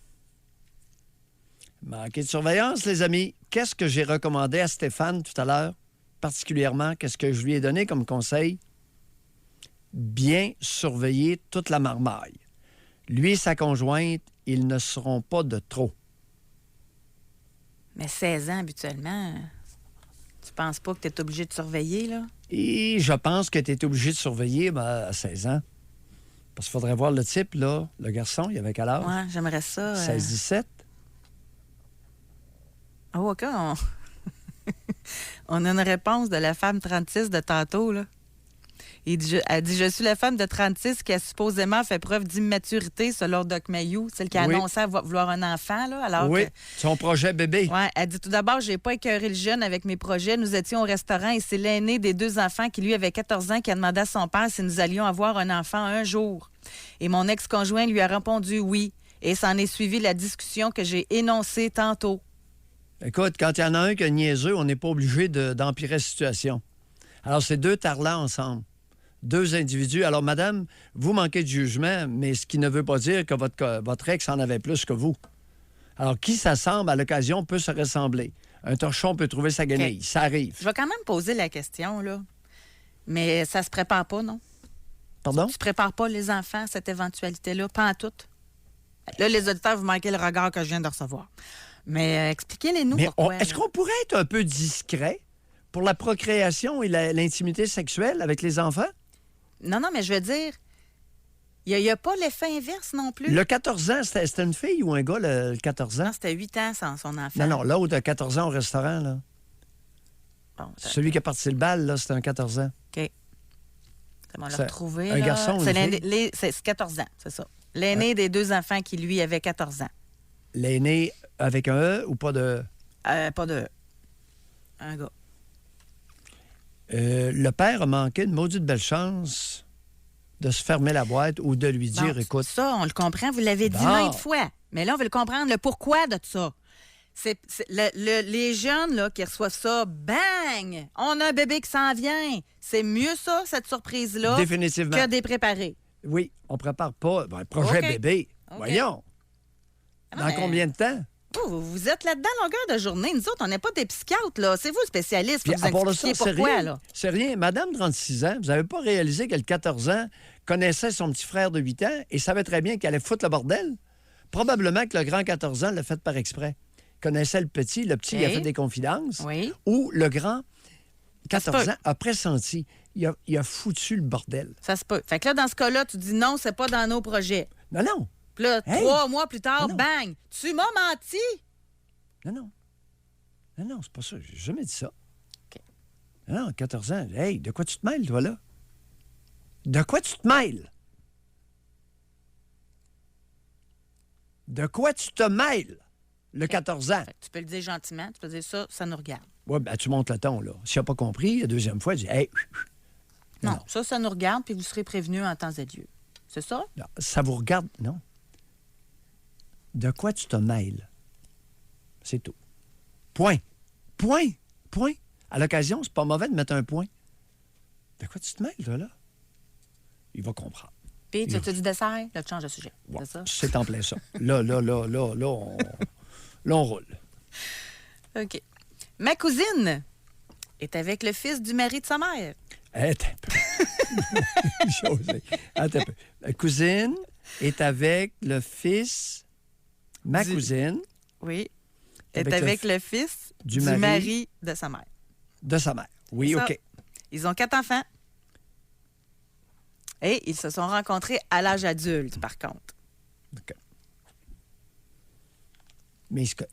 Manquer de surveillance, les amis. Qu'est-ce que j'ai recommandé à Stéphane tout à l'heure? Particulièrement, qu'est-ce que je lui ai donné comme conseil? Bien surveiller toute la marmaille. Lui et sa conjointe, ils ne seront pas de trop. Mais 16 ans, habituellement, tu penses pas que tu es obligé de surveiller, là? Et je pense que tu es obligé de surveiller à 16 ans. Parce qu'il faudrait voir le type, là. Le garçon, il avait quel âge? Ouais, j'aimerais ça. 16-17? Oh, OK. On a une réponse de la femme 36 de tantôt, là. Elle dit, je suis la femme de 36 qui a supposément fait preuve d'immaturité selon Doc Mayou, celle qui a Oui. annoncé vouloir un enfant, là, alors Oui, que... son projet bébé. Ouais, elle dit tout d'abord, j'ai pas écœuré le jeune avec mes projets. Nous étions au restaurant et c'est l'aîné des 2 enfants qui, lui, avait 14 ans, qui a demandé à son père si nous allions avoir un enfant un jour. Et mon ex-conjoint lui a répondu oui. Et s'en est suivi la discussion que j'ai énoncée tantôt. Écoute, quand il y en a un qui est niaiseux, on n'est pas obligé d'empirer la situation. Alors, c'est 2 tarlats ensemble. 2 individus. Alors, madame, vous manquez de jugement, mais ce qui ne veut pas dire que votre ex en avait plus que vous. Alors, qui s'assemble à l'occasion peut se ressembler. Un torchon peut trouver sa guenille. OK. Ça arrive. Je vais quand même poser la question, là. Mais ça se prépare pas, non? Pardon? Tu prépares pas les enfants à cette éventualité-là, pas en tout. Là, les auditeurs, vous manquez le regard que je viens de recevoir. Mais expliquez-les-nous Mais pourquoi. est-ce qu'on pourrait être un peu discret pour la procréation et l'intimité sexuelle avec les enfants? Non, mais je veux dire, il n'y a pas l'effet inverse non plus. Le 14 ans, c'était une fille ou un gars, le 14 ans? Non, c'était 8 ans sans son enfant. Non, l'autre a 14 ans au restaurant, là. Bon, Celui qui a parti le bal, là, c'était un 14 ans. OK. On va le C'est retrouver. un là. garçon ou C'est une c'est 14 ans, c'est ça. L'aîné des 2 enfants qui, lui, avait 14 ans. L'aîné avec un E ou pas de... Pas de... Un gars. Le père a manqué une maudite belle chance de se fermer la boîte ou de lui dire, Bon, écoute... ça, on le comprend, vous l'avez dit Bon. maintes fois. Mais là, on veut le comprendre, le pourquoi de ça. Les jeunes là, qui reçoivent ça, bang! On a un bébé qui s'en vient. C'est mieux ça, cette surprise-là, Définitivement. que des préparés. Oui, on prépare pas un projet OK. bébé. OK. Voyons. Dans mais- combien de temps? Vous êtes là-dedans longueur de journée. Nous autres, on n'est pas des psychiatres, là. C'est vous le spécialiste. Puis Faut vous à part de ça, expliquer c'est pourquoi, rien. là. C'est rien. Madame, 36 ans, vous n'avez pas réalisé que le 14 ans connaissait son petit frère de 8 ans et savait très bien qu'il allait foutre le bordel? Probablement que le grand 14 ans l'a fait par exprès. Il connaissait le petit il a OK. fait des confidences. Oui. Ou le grand 14 peut. ans a pressenti. Il a foutu le bordel. Ça se peut. Fait que là, dans ce cas-là, tu dis non, c'est pas dans nos projets. Non, non. Puis là, Hey! 3 mois plus tard, Non. bang! Tu m'as menti! Non, non. Non, non, c'est pas ça. J'ai jamais dit ça. OK. Non, 14 ans. Hey, de quoi tu te mêles, toi, là? De quoi tu te mêles? De quoi tu te mêles, le 14 ans? Fait que tu peux le dire gentiment. Tu peux dire ça, ça nous regarde. Oui, ben, tu montes le ton, là. S'il n'a pas compris, la deuxième fois, tu dis, hey, Non, Non. ça nous regarde, puis vous serez prévenus en temps et lieu. C'est ça? non, ça vous regarde, non? De quoi tu te mêles? C'est tout. Point. Point. Point. À l'occasion, c'est pas mauvais de mettre un point. De quoi tu te mêles, toi, là? Il va comprendre. Puis, tu as du dessert, là, tu changes de sujet. Bon, C'est ça? c'est en plein ça. Là, on roule. OK. Ma cousine est avec le fils du mari de sa mère. Attends un peu. José, attends un peu. La cousine est avec le fils... Ma Du- cousine Oui. Avec Est le avec le fils du du mari- mari de sa mère. de sa mère. Oui, Ça. OK. Ils ont 4 enfants. Et ils se sont rencontrés à l'âge adulte, par contre. OK. Mais est-ce que...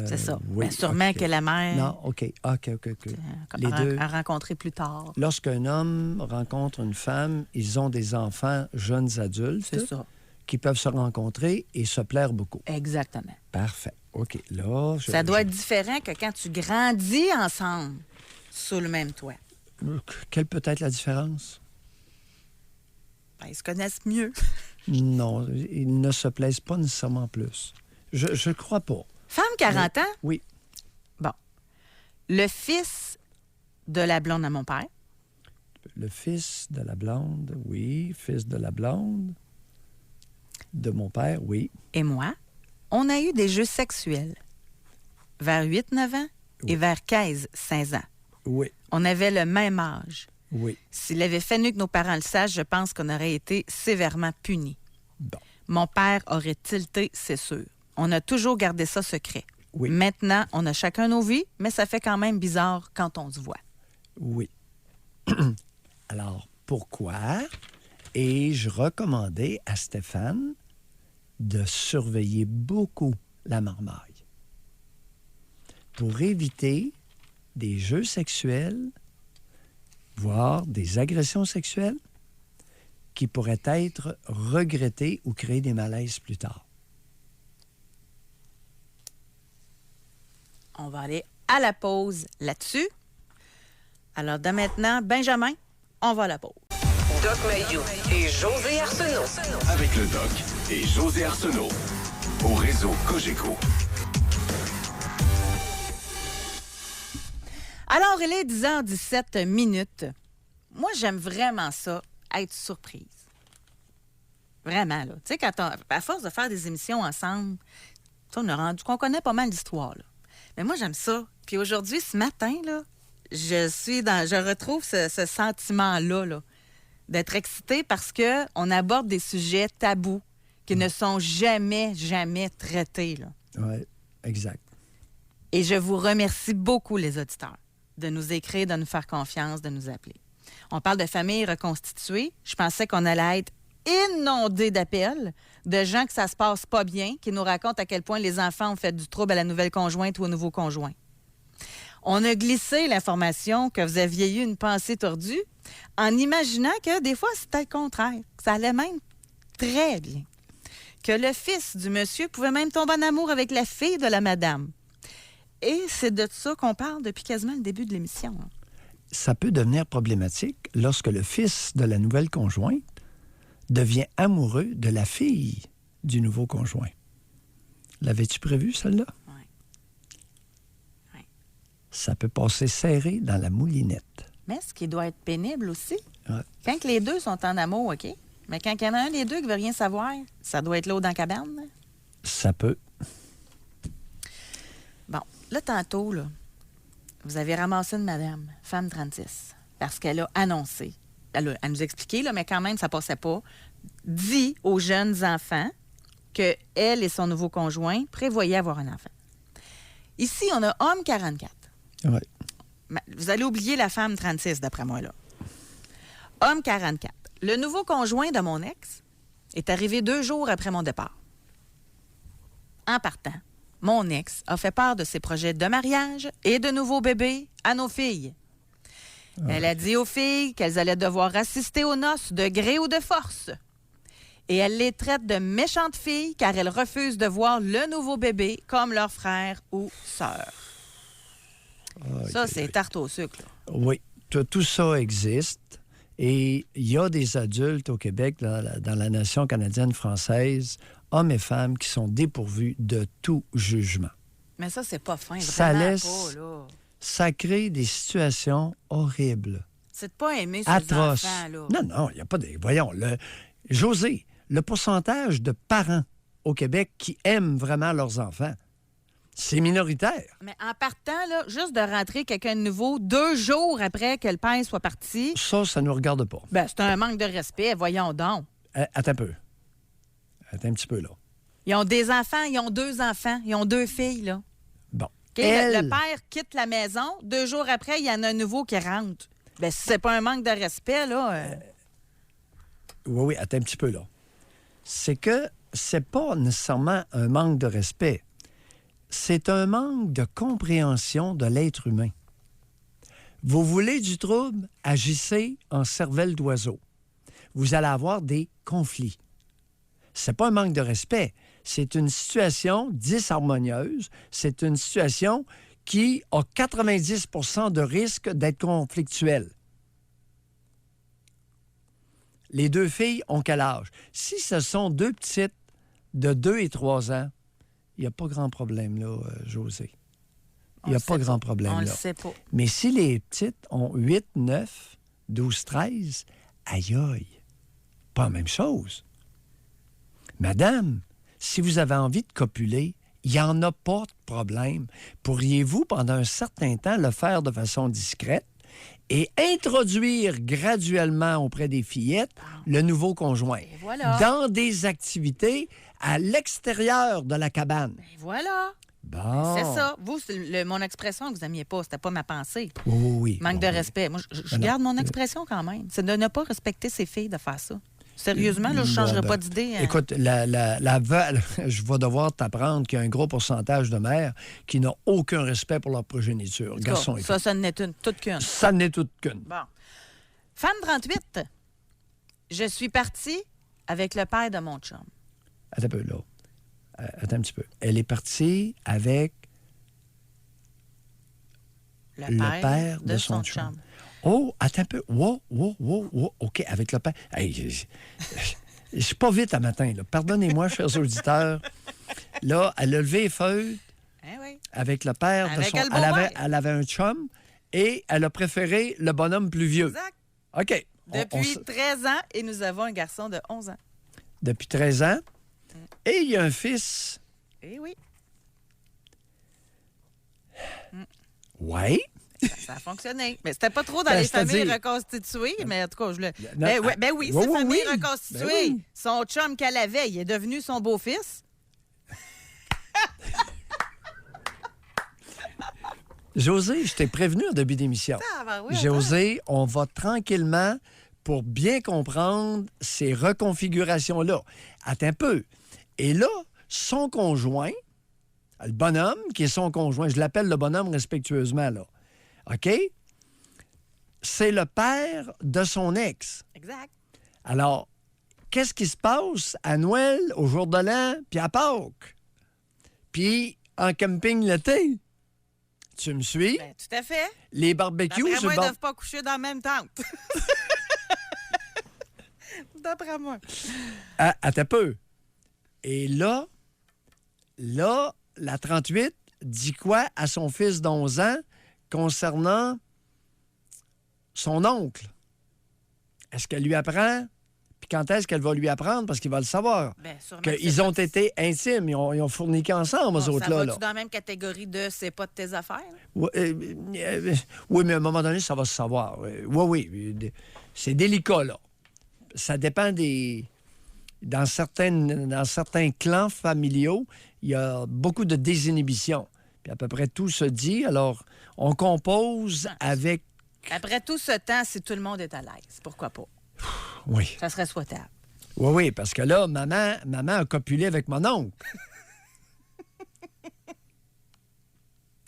C'est ça. oui, Mais sûrement OK. que la mère Non, OK. OK. Les deux... a rencontré plus tard. Lorsqu'un homme rencontre une femme, ils ont des enfants jeunes adultes C'est ça. qui peuvent se rencontrer et se plaire beaucoup. Exactement. Parfait. OK. Là, Ça doit être différent que quand tu grandis ensemble sous le même toit. Quelle peut être la différence? Ben, ils se connaissent mieux. Non, ils ne se plaisent pas nécessairement plus. Je crois pas. Femme 40 ans? Oui. Bon. Le fils de la blonde à mon père. Le fils de la blonde, oui. Fils de la blonde. De mon père, oui. Et moi, on a eu des jeux sexuels vers 8-9 ans et vers 15-16 ans. Oui. On avait le même âge. Oui. S'il avait fallu que nos parents le sachent, je pense qu'on aurait été sévèrement punis. Bon. Mon père aurait tilté, c'est sûr. On a toujours gardé ça secret. Oui. Maintenant, on a chacun nos vies, mais ça fait quand même bizarre quand on se voit. Oui. Alors, pourquoi ai-je recommandé à Stéphane de surveiller beaucoup la marmaille pour éviter des jeux sexuels, voire des agressions sexuelles qui pourraient être regrettées ou créer des malaises plus tard? On va aller à la pause là-dessus. Alors, dès maintenant, Benjamin, on va à la pause. Doc Mayou et José Arsenault. Avec le Doc et José Arsenault. Au réseau Cogeco. Alors, il est 10h17. Moi, j'aime vraiment ça, être surprise. Vraiment, là. Tu sais, à force de faire des émissions ensemble, on a rendu qu'on connaît pas mal d'histoires, là. Mais moi, j'aime ça. Puis aujourd'hui, ce matin, là, je retrouve ce sentiment-là, là, d'être excitée parce qu'on aborde des sujets tabous qui ne sont jamais traités, là. Oui, exact. Et je vous remercie beaucoup, les auditeurs, de nous écrire, de nous faire confiance, de nous appeler. On parle de familles reconstituées. Je pensais qu'on allait être inondés d'appels de gens que ça se passe pas bien, qui nous racontent à quel point les enfants ont fait du trouble à la nouvelle conjointe ou au nouveau conjoint. On a glissé l'information que vous aviez eu une pensée tordue en imaginant que des fois, c'était le contraire, que ça allait même très bien. Que le fils du monsieur pouvait même tomber en amour avec la fille de la madame. Et c'est de ça qu'on parle depuis quasiment le début de l'émission. Ça peut devenir problématique lorsque le fils de la nouvelle conjointe devient amoureux de la fille du nouveau conjoint. L'avais-tu prévu, celle-là? Oui. Oui. Ça peut passer serré dans la moulinette. Mais ce qui doit être pénible aussi, Ouais. quand que les deux sont en amour, OK? Mais quand il y en a un des deux qui veut rien savoir, ça doit être l'eau dans la cabane. Là. Ça peut. Bon, là, tantôt, là, vous avez ramassé une madame, femme 36, parce qu'elle a annoncé, elle nous a expliqué, là, mais quand même, ça passait pas, dit aux jeunes enfants qu'elle et son nouveau conjoint prévoyaient avoir un enfant. Ici, on a homme 44. Oui. Vous allez oublier la femme 36, d'après moi, là. Homme 44. Le nouveau conjoint de mon ex est arrivé 2 jours après mon départ. En partant, mon ex a fait part de ses projets de mariage et de nouveaux bébés à nos filles. Elle a dit aux filles qu'elles allaient devoir assister aux noces de gré ou de force. Et elle les traite de méchantes filles car elles refusent de voir le nouveau bébé comme leur frère ou sœur. Ça, c'est tarte au sucre, là. Oui, tout ça existe. Et il y a des adultes au Québec, dans la nation canadienne-française, hommes et femmes, qui sont dépourvus de tout jugement. Mais ça, c'est pas fin. Ça Vraiment laisse- pas, là. Ça crée des situations horribles, C'est de pas aimer ses atroces. enfants, là. Non, il n'y a pas de... Voyons, José, le pourcentage de parents au Québec qui aiment vraiment leurs enfants, c'est minoritaire. Mais en partant, là, juste de rentrer quelqu'un de nouveau 2 jours après que le père soit parti, Ça ne nous regarde pas. ben, c'est un manque de respect, voyons donc. Attends un peu. Attends un petit peu, là. Ils ont des enfants, ils ont 2 enfants, ils ont 2 filles, là. Bon. OK? Le père quitte la maison, 2 jours après, il y en a un nouveau qui rentre. Ben, si c'est pas un manque de respect, là... Oui, attends un petit peu, là. C'est que c'est pas nécessairement un manque de respect. C'est un manque de compréhension de l'être humain. Vous voulez du trouble? Agissez en cervelle d'oiseau. Vous allez avoir des conflits. C'est pas un manque de respect. C'est une situation disharmonieuse. C'est une situation qui a 90 % de risque d'être conflictuelle. Les 2 filles ont quel âge? Si ce sont 2 petites de 2 et 3 ans, il n'y a pas grand problème, là, José. Il n'y a pas grand problème, On là. le sait pas. Mais si les petites ont 8, 9, 12, 13, aïe, pas la même chose. Madame, si vous avez envie de copuler, il n'y en a pas de problème. Pourriez-vous, pendant un certain temps, le faire de façon discrète et introduire graduellement auprès des fillettes le nouveau conjoint Et voilà. dans des activités à l'extérieur de la cabane? Et voilà. Bon. C'est ça. Vous, mon expression que vous n'aimiez pas, c'était pas ma pensée. Oui. Manque de Oui. respect. Moi, je Non, garde non. mon expression quand même. C'est de ne pas respecter ses filles de faire ça. Sérieusement, là, je ne changerai pas d'idée. Hein. Écoute, je vais devoir t'apprendre qu'il y a un gros pourcentage de mères qui n'ont aucun respect pour leur progéniture. Garçons et filles. Ça n'est toute qu'une. Ça n'est toute qu'une. Bon. Femme 38. Je suis partie avec le père de mon chum. Attends un peu, là. Attends un petit peu. Elle est partie avec Le père de son chum. Oh, attends un peu. Wow. OK, avec le père. Hey, je suis pas vite à matin, là. Pardonnez-moi, chers auditeurs. Là, elle a levé les feuilles Hein, oui. avec le père Avec de son... le beau-père. Elle avait un chum et elle a préféré le bonhomme plus vieux. Exact. OK. Depuis 13 ans et nous avons un garçon de 11 ans. Depuis 13 ans. Et il y a un fils. Eh oui. Oui. Ça a fonctionné. Mais c'était pas trop dans Ben, les familles c'est-à-dire- reconstituées, mais en tout cas, je le. Non, Ben oui, oui, c'est oui, famille oui. reconstituée. Ben oui. Son chum qu'elle avait, il est devenu son beau-fils. José, je t'ai prévenu en début d'émission. Ah, ben oui, José, on va tranquillement pour bien comprendre ces reconfigurations-là. Attends un peu. Et là, son conjoint, le bonhomme qui est son conjoint, je l'appelle le bonhomme respectueusement, là. OK? C'est le père de son ex. Exact. Alors, qu'est-ce qui se passe à Noël, au jour de l'an, puis à Pâques? Puis en camping l'été? Tu me suis? Ben, tout à fait. Les barbecues D'après sur moi, le ils bord... ne doivent pas coucher dans la même tente. D'après moi. Ah, attends un peu. Et là, la 38 dit quoi à son fils d'11 ans concernant son oncle? Est-ce qu'elle lui apprend? Puis quand est-ce qu'elle va lui apprendre? Parce qu'il va le savoir. Ben, sûrement que Qu'ils c'est ont pas- été intimes. Ils ont fourniqué ensemble, eux Bon, autres, ça là. va-tu là. dans la même catégorie de c'est pas de tes affaires? Oui, oui, mais à un moment donné, ça va se savoir. Oui. C'est délicat, là. Ça dépend des... Dans certains clans familiaux, il y a beaucoup de désinhibition. Puis à peu près tout se dit. Alors, on compose avec... Après tout ce temps, si tout le monde est à l'aise, pourquoi pas? Oui. Ça serait souhaitable. Oui, parce que là, maman a copulé avec mon oncle.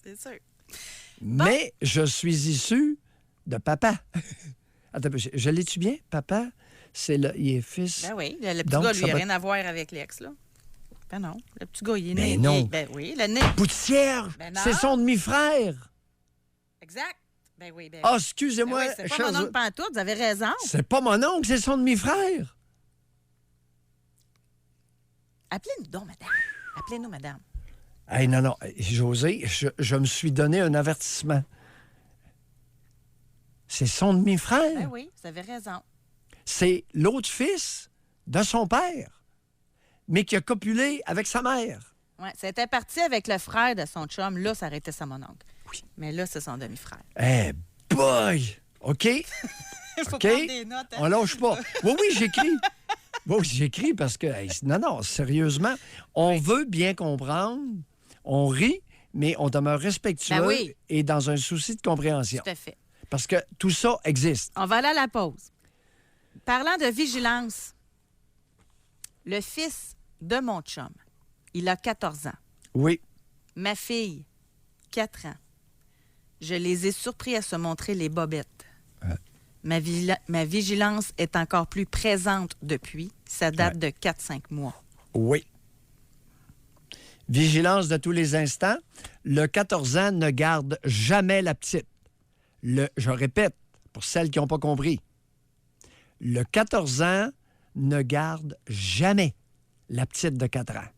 C'est sûr. Mais je suis issu de papa. Attends, je l'ai-tu bien, papa? Il est fils... Ben oui, le petit Donc, gars, lui, ça n'a va- rien à voir avec l'ex, là. Ben non, le petit gars, il est Ben né. non. Ben oui, le nez. Boutière! Ben non. C'est son demi-frère! Exact. Ben oui, ben Ah, oui. excusez-moi, Ben oui, c'est pas chers- mon oncle pantoute, vous avez raison. C'est pas mon oncle, c'est son demi-frère! Appelez-nous donc, madame. Appelez-nous, madame. Hey, non, José, je me suis donné un avertissement. C'est son demi-frère. Ben oui, vous avez raison. C'est l'autre fils de son père, mais qui a copulé avec sa mère. Ouais, c'était parti avec le frère de son chum. Là, ça aurait été ça, mon oncle. Oui. Mais là, c'est son demi-frère. Eh boy! OK? Il faut OK? prendre des notes. Hein? On lâche pas. Oui, j'écris. Oui, j'écris parce que... hey, non, sérieusement, on veut bien comprendre, on rit, mais on demeure respectueux Ben oui. et dans un souci de compréhension. Tout à fait. Parce que tout ça existe. On va aller à la pause. Parlant de vigilance, le fils de mon chum, il a 14 ans. Oui. Ma fille, 4 ans. Je les ai surpris à se montrer les bobettes. Ma vigilance est encore plus présente depuis. Ça date de 4-5 mois. Oui. Vigilance de tous les instants. Le 14 ans ne garde jamais la petite. Je répète, pour celles qui n'ont pas compris, le 14 ans ne garde jamais la petite de 4 ans.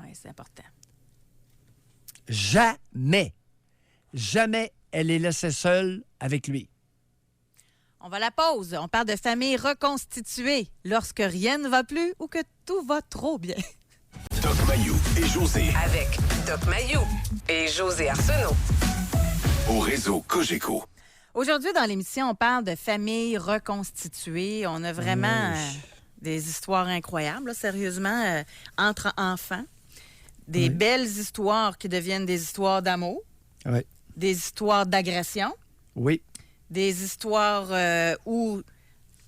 Oui, c'est important. Jamais. Jamais elle est laissée seule avec lui. On va à la pause. On parle de famille reconstituée lorsque rien ne va plus ou que tout va trop bien. Doc Mayou et José Avec Doc Mayou et José Arsenault. au réseau Cogeco. Aujourd'hui, dans l'émission, on parle de famille reconstituée. On a vraiment des histoires incroyables, là, sérieusement, entre enfants. Des Oui. belles histoires qui deviennent des histoires d'amour, Oui. des histoires d'agression, Oui. des histoires où...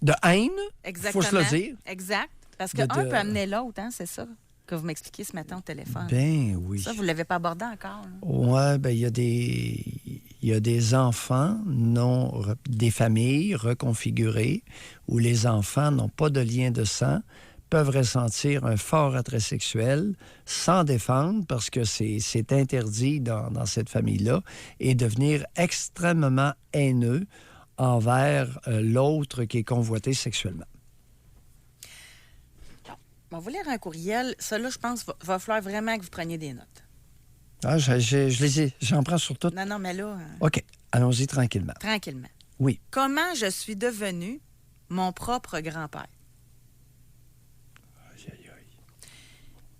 De haine, Exactement. faut se le dire. Exact. Parce De- qu'un de- peut amener l'autre, hein, c'est ça que vous m'expliquiez ce matin au téléphone. Ben oui. Ça, vous ne l'avez pas abordé encore. Là. Oui, ben il y a des enfants, des familles reconfigurées où les enfants n'ont pas de lien de sang, peuvent ressentir un fort attrait sexuel sans défendre parce que c'est interdit dans cette famille-là et devenir extrêmement haineux envers l'autre qui est convoité sexuellement. On va vous lire un courriel. Ça, là, je pense, va falloir vraiment que vous preniez des notes. Ah, je les ai, j'en prends sur tout. Non, mais là, OK, allons-y tranquillement. tranquillement. Oui. Comment je suis devenu mon propre grand-père? Aïe, aïe, aïe.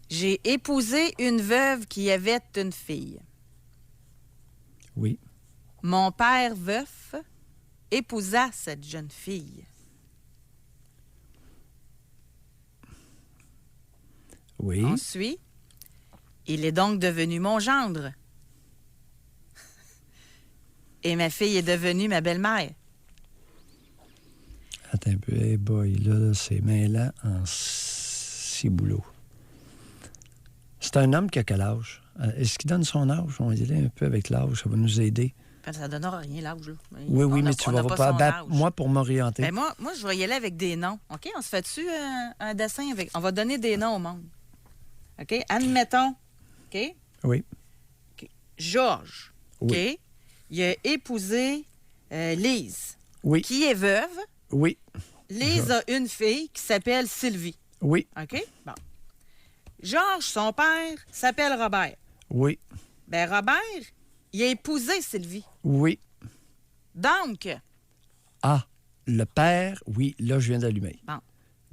J'ai épousé une veuve qui avait une fille. Oui. Mon père veuf épousa cette jeune fille. Oui. Ensuite, il est donc devenu mon gendre. Et ma fille est devenue ma belle-mère. Attends un peu. Hey boy, là, c'est mêlant en ciboulot. C'est un homme qui a quel âge? Est-ce qu'il donne son âge? On va y aller un peu avec l'âge, ça va nous aider. Ça ne donnera rien, l'âge. Là. Oui, On mais a- tu on vas n'a pas son battre âge. moi pour m'orienter. Ben moi, je vais y aller avec des noms. OK? On se fait dessus un dessin avec. On va donner des noms au monde. OK? Admettons. OK? Oui. Georges. OK? Oui. Il a épousé Lise, Oui. qui est veuve. Oui. Lise a une fille qui s'appelle Sylvie. Oui. OK? Bon. Georges, son père, s'appelle Robert. Oui. Ben Robert, il a épousé Sylvie. Oui. Donc, Ah, le père, oui, là, je viens d'allumer. Bon.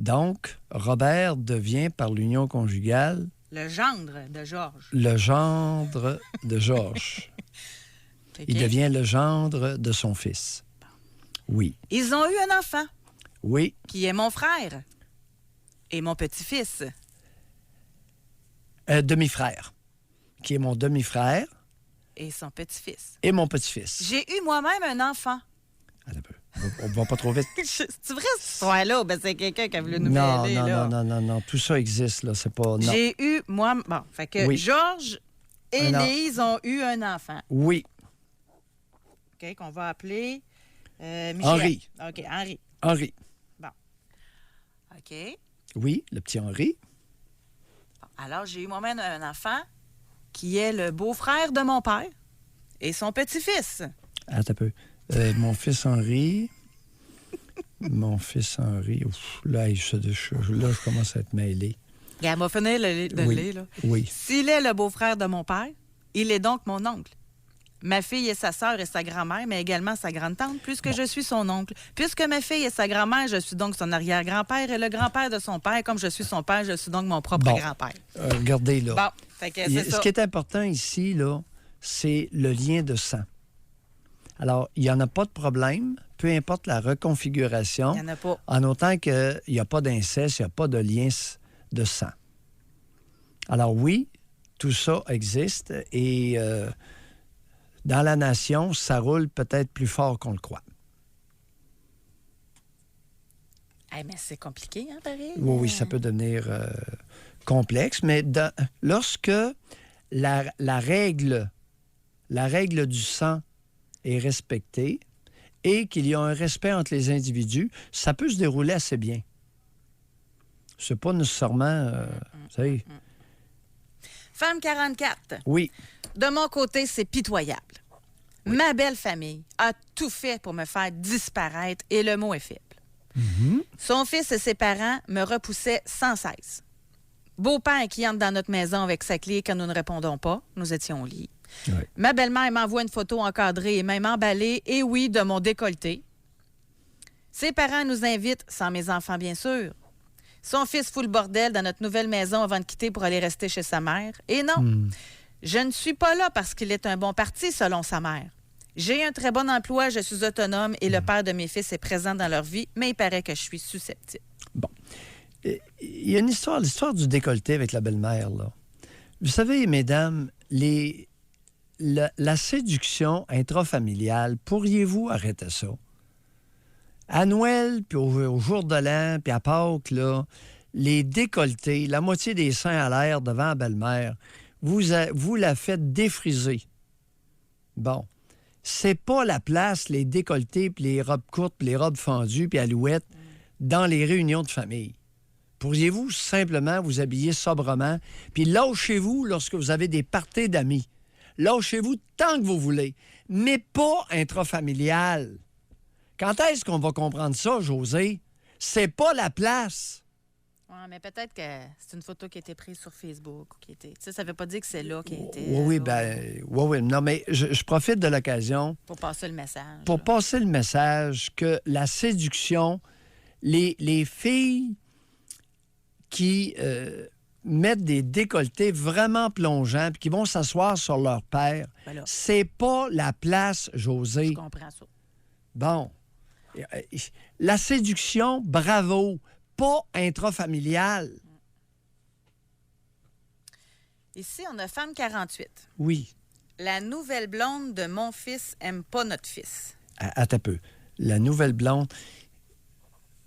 Donc, Robert devient, par l'union conjugale, le gendre de Georges. le gendre de Georges. OK? Il devient le gendre de son fils. Oui. Ils ont eu un enfant, Oui. qui est mon frère et mon petit-fils. Demi-frère, qui est mon demi-frère Et son petit-fils. et mon petit-fils. J'ai eu moi-même un enfant. Attends un peu. On va pas trop vite. C'est vrai, cette histoire-là? Ben, c'est quelqu'un qui a voulu nous Non, mêler, non, là. non, non, non, non. Tout ça existe, là. C'est pas... Non. J'ai eu, moi... Bon, fait que Oui. Georges et Un an. Lise ont eu un enfant. Oui. OK, qu'on va appeler Michel. Henri. OK, Henri. Henri. OK. Oui, le petit Henri. Alors, j'ai eu moi-même un enfant qui est le beau-frère de mon père et son petit-fils. Attends un peu. Mon fils Henri. Mon fils Henri. Ouf, là, je commence à être mêlé. Regarde, m'a fini de Oui. lire, là. Oui. S'il est le beau-frère de mon père, il est donc mon oncle. Ma fille est sa sœur et sa grand-mère, mais également sa grande-tante, puisque je suis son oncle. Puisque ma fille est sa grand-mère, je suis donc son arrière-grand-père et le grand-père de son père. Comme je suis son père, je suis donc mon propre Bon. grand-père. Regardez, là. Bon, fait que c'est Ce ça. qui est important ici, là, c'est le lien de sang. Alors, il n'y en a pas de problème, peu importe la reconfiguration, Il n'y en a pas. en autant qu'il n'y a pas d'inceste, il n'y a pas de lien de sang. Alors oui, tout ça existe et dans la nation, ça roule peut-être plus fort qu'on le croit. Mais c'est compliqué, hein, pareil? Oui, oui, ça peut devenir complexe, mais lorsque la règle du sang est respectée et qu'il y a un respect entre les individus, ça peut se dérouler assez bien. C'est pas nécessairement... vous savez, Femme 44. oui, De mon côté, c'est pitoyable. Ma belle famille a tout fait pour me faire disparaître et le mot est faible. Son fils et ses parents me repoussaient sans cesse. Beau-père qui entre dans notre maison avec sa clé quand nous ne répondons pas, nous étions au lit. oui. Ma belle-mère m'envoie une photo encadrée et même emballée, et oui, de mon décolleté. Ses parents nous invitent, sans mes enfants bien sûr. Son fils fout le bordel dans notre nouvelle maison avant de quitter pour aller rester chez sa mère. Et non, je ne suis pas là parce qu'il est un bon parti, selon sa mère. J'ai un très bon emploi, je suis autonome et le père de mes fils est présent dans leur vie, mais il paraît que je suis susceptible. Bon. Il y a une histoire, l'histoire du décolleté avec la belle-mère, là. Vous savez, mesdames, la séduction intrafamiliale, pourriez-vous arrêter ça? À Noël, puis au jour de l'an, puis à Pâques, là, les décolletés, la moitié des seins à l'air devant la belle-mère, vous la faites défriser. Bon. C'est pas la place, les décolletés, puis les robes courtes, puis les robes fendues, puis alouettes, dans les réunions de famille. Pourriez-vous simplement vous habiller sobrement, puis lâchez-vous lorsque vous avez des parties d'amis. Lâchez-vous tant que vous voulez, mais pas intrafamilial. Quand est-ce qu'on va comprendre ça, José? C'est pas la place. Oui, mais peut-être que c'est une photo qui a été prise sur Facebook. Ça ne veut pas dire que c'est là qui a été... Oui. Non, mais je profite de l'occasion... Pour passer le message. Pour passer le message que la séduction, les filles qui mettent des décolletés vraiment plongeants puis qui vont s'asseoir sur leur père, c'est pas la place, José. Je comprends ça. Bon. La séduction, bravo, pas intrafamiliale. Ici, on a Femme 48. Oui. La nouvelle blonde de mon fils aime pas notre fils. Attends un peu. La nouvelle blonde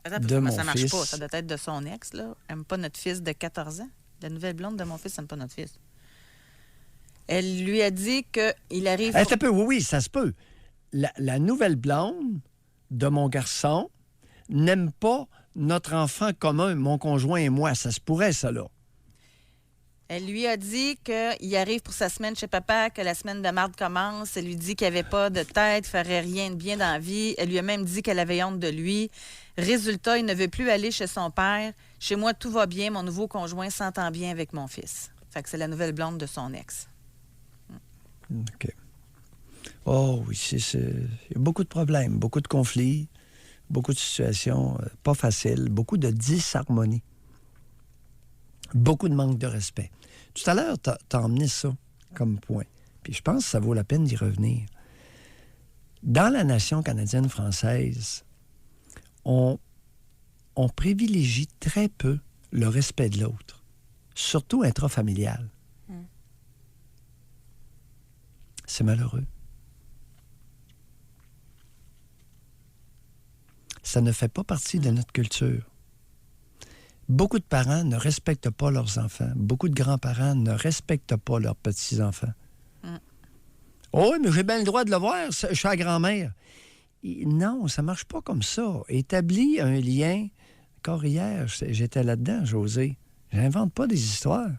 de mon fils... Ça marche pas. Ça doit être de son ex, là. Aime pas notre fils de 14 ans. La nouvelle blonde de mon fils aime pas notre fils. Elle lui a dit qu'il arrive... Attends un peu. Oui, ça se peut. La nouvelle blonde de mon garçon n'aime pas notre enfant commun, mon conjoint et moi. Ça se pourrait, ça, là. Elle lui a dit qu'il arrive pour sa semaine chez papa, que la semaine de marde commence. Elle lui dit qu'il n'avait pas de tête, ferait rien de bien dans la vie. Elle lui a même dit qu'elle avait honte de lui. Résultat, il ne veut plus aller chez son père. Chez moi, tout va bien. Mon nouveau conjoint s'entend bien avec mon fils. Fait que c'est la nouvelle blonde de son ex. OK. Oh oui, il y a beaucoup de problèmes, beaucoup de conflits, beaucoup de situations pas faciles, beaucoup de disharmonie, beaucoup de manque de respect. Tout à l'heure, t'as emmené ça comme point. Puis je pense que ça vaut la peine d'y revenir. Dans la nation canadienne-française, on privilégie très peu le respect de l'autre, surtout intrafamilial. C'est malheureux. Ça ne fait pas partie de notre culture. Beaucoup de parents ne respectent pas leurs enfants. Beaucoup de grands-parents ne respectent pas leurs petits-enfants. Oh oui, mais j'ai bien le droit de le voir, je suis la grand-mère. Non, ça ne marche pas comme ça. Établis un lien. Encore hier, j'étais là-dedans, José. J'invente pas des histoires.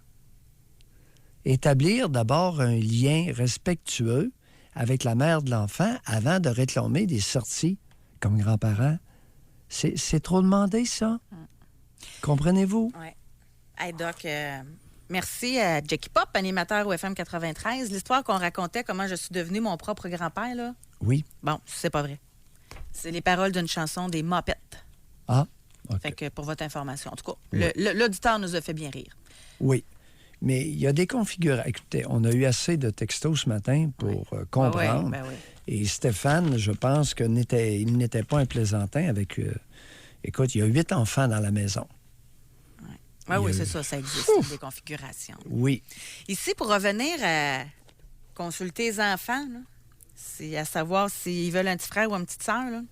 Établir d'abord un lien respectueux avec la mère de l'enfant avant de réclamer des sorties comme grands-parents. C'est trop demandé, ça. Comprenez-vous? Oui. Hey, Doc, merci à Jackie Pop, animateur au FM 93. L'histoire qu'on racontait, comment je suis devenu mon propre grand-père, là. Oui. Bon, c'est pas vrai. C'est les paroles d'une chanson des Mopettes. Ah, OK. Fait que pour votre information. En tout cas, Oui. l'auditeur nous a fait bien rire. Oui. Mais il y a des configurations. Écoutez, on a eu assez de textos ce matin pour comprendre. Ben oui. Et Stéphane, je pense qu'il n'était pas un plaisantin avec... écoute, il y a 8 enfants dans la maison. Oui, c'est ça, ça existe, des configurations. Oui. Ici, pour revenir à consulter les enfants, là, c'est à savoir s'ils veulent un petit frère ou une petite sœur. Là.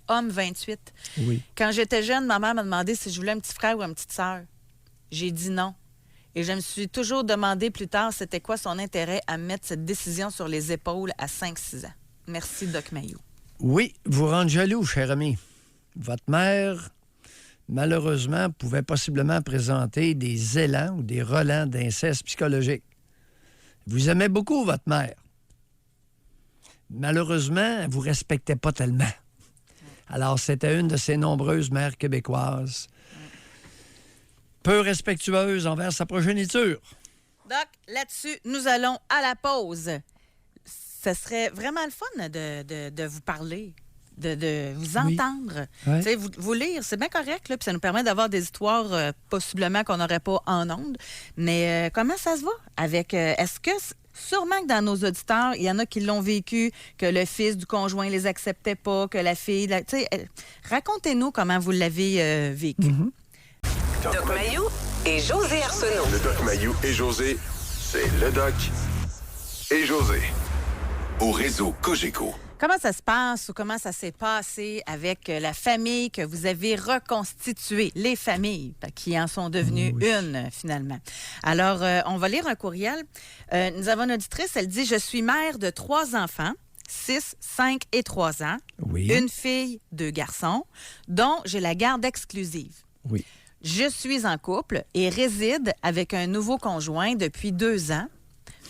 Homme 28. Oui. Quand j'étais jeune, ma mère m'a demandé si je voulais un petit frère ou une petite sœur. J'ai dit non. Et je me suis toujours demandé plus tard c'était quoi son intérêt à mettre cette décision sur les épaules à 5-6 ans. Merci, Doc Mayou. Oui, vous rendre jaloux, cher ami. Votre mère, malheureusement, pouvait possiblement présenter des élans ou des relents d'inceste psychologique. Vous aimez beaucoup votre mère. Malheureusement, elle ne vous respectait pas tellement. Alors, c'était une de ces nombreuses mères québécoises peu respectueuse envers sa progéniture. Doc, là-dessus, nous allons à la pause. Ce serait vraiment le fun de vous parler, de vous entendre. Oui. Tu sais, vous lire, c'est bien correct, là, puis ça nous permet d'avoir des histoires possiblement qu'on n'aurait pas en ondes. Mais comment ça se va avec... est-ce que... Sûrement que dans nos auditeurs, il y en a qui l'ont vécu, que le fils du conjoint les acceptait pas, que la fille... Tu sais, racontez-nous comment vous l'avez vécu. Doc Mayou et José Arsenault. Le Doc Mayou et José, c'est le Doc et José. Au réseau Cogeco. Comment ça se passe ou comment ça s'est passé avec la famille que vous avez reconstituée, les familles qui en sont devenues une, finalement? Alors, on va lire un courriel. Nous avons une auditrice, elle dit « Je suis mère de 3 enfants, 6, 5 et 3 ans, une fille, 2 garçons, dont j'ai la garde exclusive. Oui. Je suis en couple et réside avec un nouveau conjoint depuis 2 ans.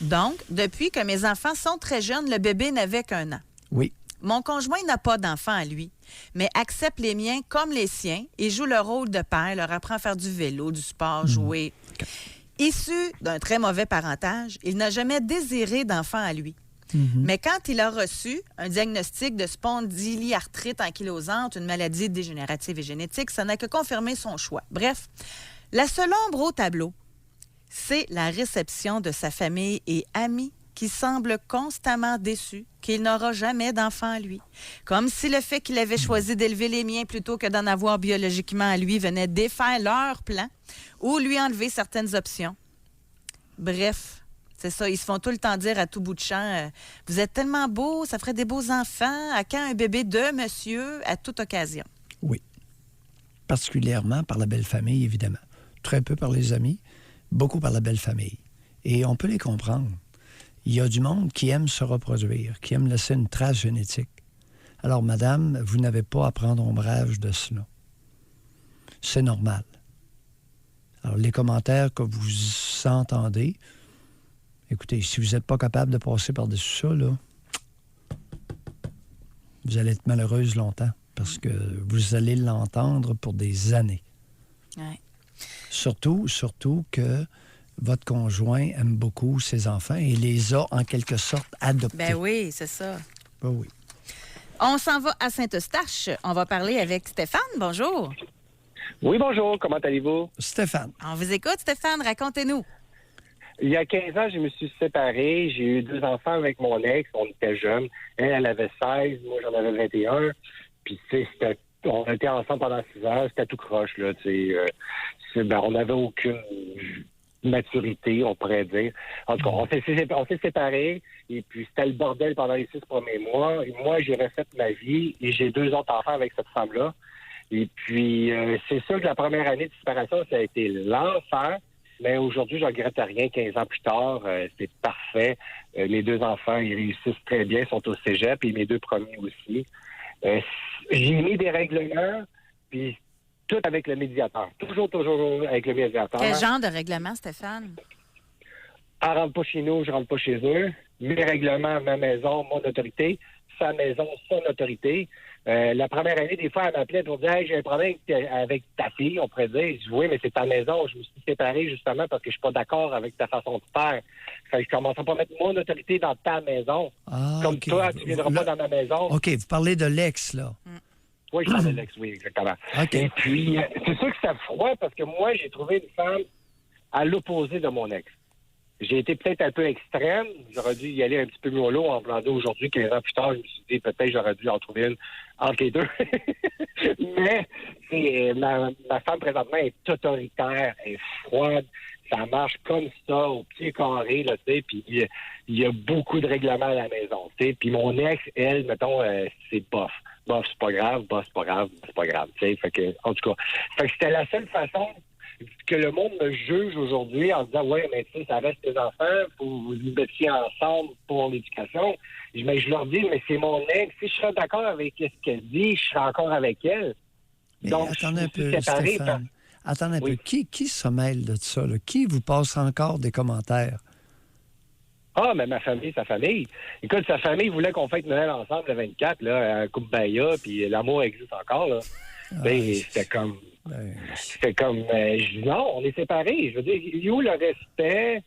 Donc, depuis que mes enfants sont très jeunes, le bébé n'avait qu'1 an. Oui. Mon conjoint n'a pas d'enfants à lui, mais accepte les miens comme les siens et joue le rôle de père, leur apprend à faire du vélo, du sport, jouer. Issu d'un très mauvais parentage, il n'a jamais désiré d'enfant à lui. Mais quand il a reçu un diagnostic de spondyliarthrite ankylosante, une maladie dégénérative et génétique, ça n'a que confirmé son choix. Bref, la seule ombre au tableau, c'est la réception de sa famille et amis qui semble constamment déçu qu'il n'aura jamais d'enfant à lui. Comme si le fait qu'il avait choisi d'élever les miens plutôt que d'en avoir biologiquement à lui venait défaire leur plan ou lui enlever certaines options. Bref, c'est ça, ils se font tout le temps dire à tout bout de champ « Vous êtes tellement beau, ça ferait des beaux enfants. À quand un bébé de monsieur? » À toute occasion. Oui. Particulièrement par la belle famille, évidemment. Très peu par les amis, beaucoup par la belle famille. Et on peut les comprendre. Il y a du monde qui aime se reproduire, qui aime laisser une trace génétique. Alors, madame, vous n'avez pas à prendre ombrage de cela. C'est normal. Alors, les commentaires que vous entendez, écoutez, si vous n'êtes pas capable de passer par-dessus ça, là, vous allez être malheureuse longtemps parce que vous allez l'entendre pour des années. Ouais. Surtout que votre conjoint aime beaucoup ses enfants et les a en quelque sorte adoptés. Ben oui, c'est ça. Ben oui. On s'en va à Saint-Eustache. On va parler avec Stéphane. Bonjour. Oui, bonjour. Comment allez-vous? Stéphane. On vous écoute, Stéphane. Racontez-nous. Il y a 15 ans, je me suis séparé. J'ai eu 2 enfants avec mon ex. On était jeunes. Elle avait 16. Moi, j'en avais 21. Puis, tu sais, on était ensemble pendant 6 heures. C'était tout croche, là. On n'avait aucune maturité, on pourrait dire. En tout cas, on s'est séparés. Et puis, c'était le bordel pendant les 6 premiers mois. Et moi, j'ai refait ma vie. Et j'ai 2 autres enfants avec cette femme-là. Et puis, c'est sûr que la première année de séparation, ça a été l'enfer. Mais aujourd'hui, je ne regrette rien. 15 ans plus tard, c'est parfait. Mes 2 enfants, ils réussissent très bien, sont au cégep, et mes 2 premiers aussi. J'ai mis des règlements, puis tout avec le médiateur. Toujours avec le médiateur. Quel genre de règlement, Stéphane? Elle rentre pas chez nous, je rentre pas chez eux. Mes règlements, ma maison, mon autorité. Sa maison, son autorité. La première année, des fois, elle m'appelait pour dire « Hey, j'ai un problème avec ta fille », on pourrait dire. Je dis « Oui, mais c'est ta maison. Je me suis séparé justement parce que je suis pas d'accord avec ta façon de faire. Fait que je commence à pas mettre mon autorité dans ta maison. Comme OK. toi, tu viendras pas dans ma maison. » OK, vous parlez de l'ex, là. Oui, je parle de l'ex, oui, exactement. OK. Et puis, c'est sûr que c'est froid parce que moi, j'ai trouvé une femme à l'opposé de mon ex. J'ai été peut-être un peu extrême. J'aurais dû y aller un petit peu mollo en voulant dire aujourd'hui, 15 ans plus tard, je me suis dit peut-être j'aurais dû en trouver une entre les deux. Mais ma femme présentement est autoritaire, elle est froide. Ça marche comme ça, au pied carré, là, tu sais, puis il y a beaucoup de règlements à la maison, tu sais. Puis mon ex, elle, mettons, c'est bof. Bof, c'est pas grave, bof, c'est pas grave, c'est pas grave, tu sais. Fait que, en tout cas, c'était la seule façon que le monde me juge aujourd'hui en disant « Ouais, mais tu sais, ça reste tes enfants, faut vous mettre ensemble pour l'éducation. » Mais je leur dis « Mais c'est mon ex. Si je serais d'accord avec ce qu'elle dit, je serais encore avec elle. » Mais Donc, attendez un peu, séparé, Stéphane. Attendez un Oui. peu. Qui se mêle de ça, là? Qui vous passe encore des commentaires? Ah, mais ma famille, sa famille. Écoute, sa famille voulait qu'on fête Noël ensemble le 24, là, à Coupe Baya, puis l'amour existe encore, là. C'était comme... je dis non, on est séparés. Je veux dire, il y a où le respect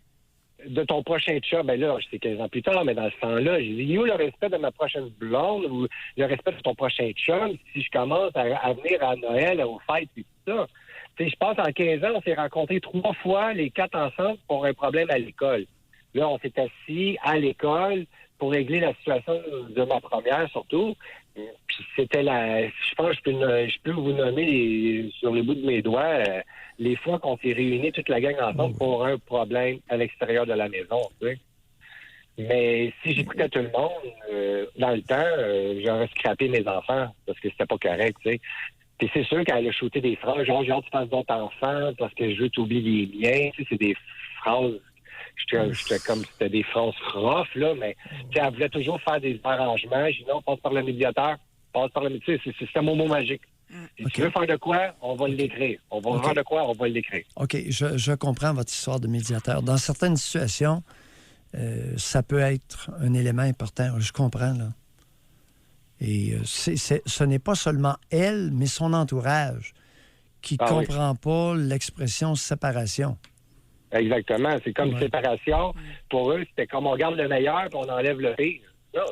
de ton prochain chum? Ben là, c'est 15 ans plus tard, mais dans ce temps-là, j'ai dit, il y a où le respect de ma prochaine blonde ou le respect de ton prochain chum si je commence à venir à Noël, aux fêtes et tout ça? Tu sais, je pense en 15 ans, on s'est rencontrés 3 fois, les 4 ensemble, pour un problème à l'école. Là, on s'est assis à l'école pour régler la situation de ma première, surtout. Puis c'était je pense que je peux vous nommer sur les bouts de mes doigts les fois qu'on s'est réunis toute la gang ensemble pour un problème à l'extérieur de la maison, tu sais. Mais si j'écoutais tout le monde, dans le temps, j'aurais scrappé mes enfants parce que c'était pas correct, tu sais. Puis c'est sûr qu'elle a shooté des phrases, genre, tu fasses d'autres enfants parce que je veux t'oublier les miens. Tu sais, c'est des phrases, j'étais comme, c'était des phrases rough, là, mais tu sais, elle voulait toujours faire des arrangements. J'ai dit non, passe par le médiateur, passe par le médiateur. C'est mon mot magique. Si tu veux faire de quoi, on va l'écrire. On va faire de quoi, on va l'écrire. OK, je comprends votre histoire de médiateur. Dans certaines situations, ça peut être un élément important. Je comprends, là. Et ce n'est pas seulement elle, mais son entourage qui ne comprend pas l'expression séparation. Exactement. C'est comme séparation. Pour eux, c'était comme on garde le meilleur et on enlève le pire. Non,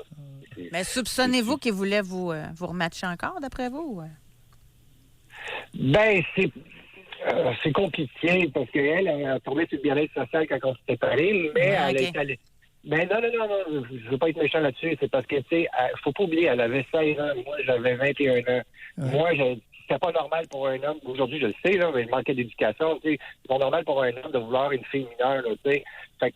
Mais soupçonnez-vous qu'il voulait vous rematcher encore, d'après vous? Ben, c'est compliqué parce qu'elle a tombé sur le bien-être social quand on s'est séparés, mais elle est allée. Ben non, je veux pas être méchant là-dessus. C'est parce que, tu sais, faut pas oublier, elle avait 16 ans, moi, j'avais 21 ans. Moi, c'était pas normal pour un homme. Aujourd'hui, je le sais, là, mais je manquais d'éducation. Tu sais, c'est pas normal pour un homme de vouloir une fille mineure, là, tu sais. Fait que,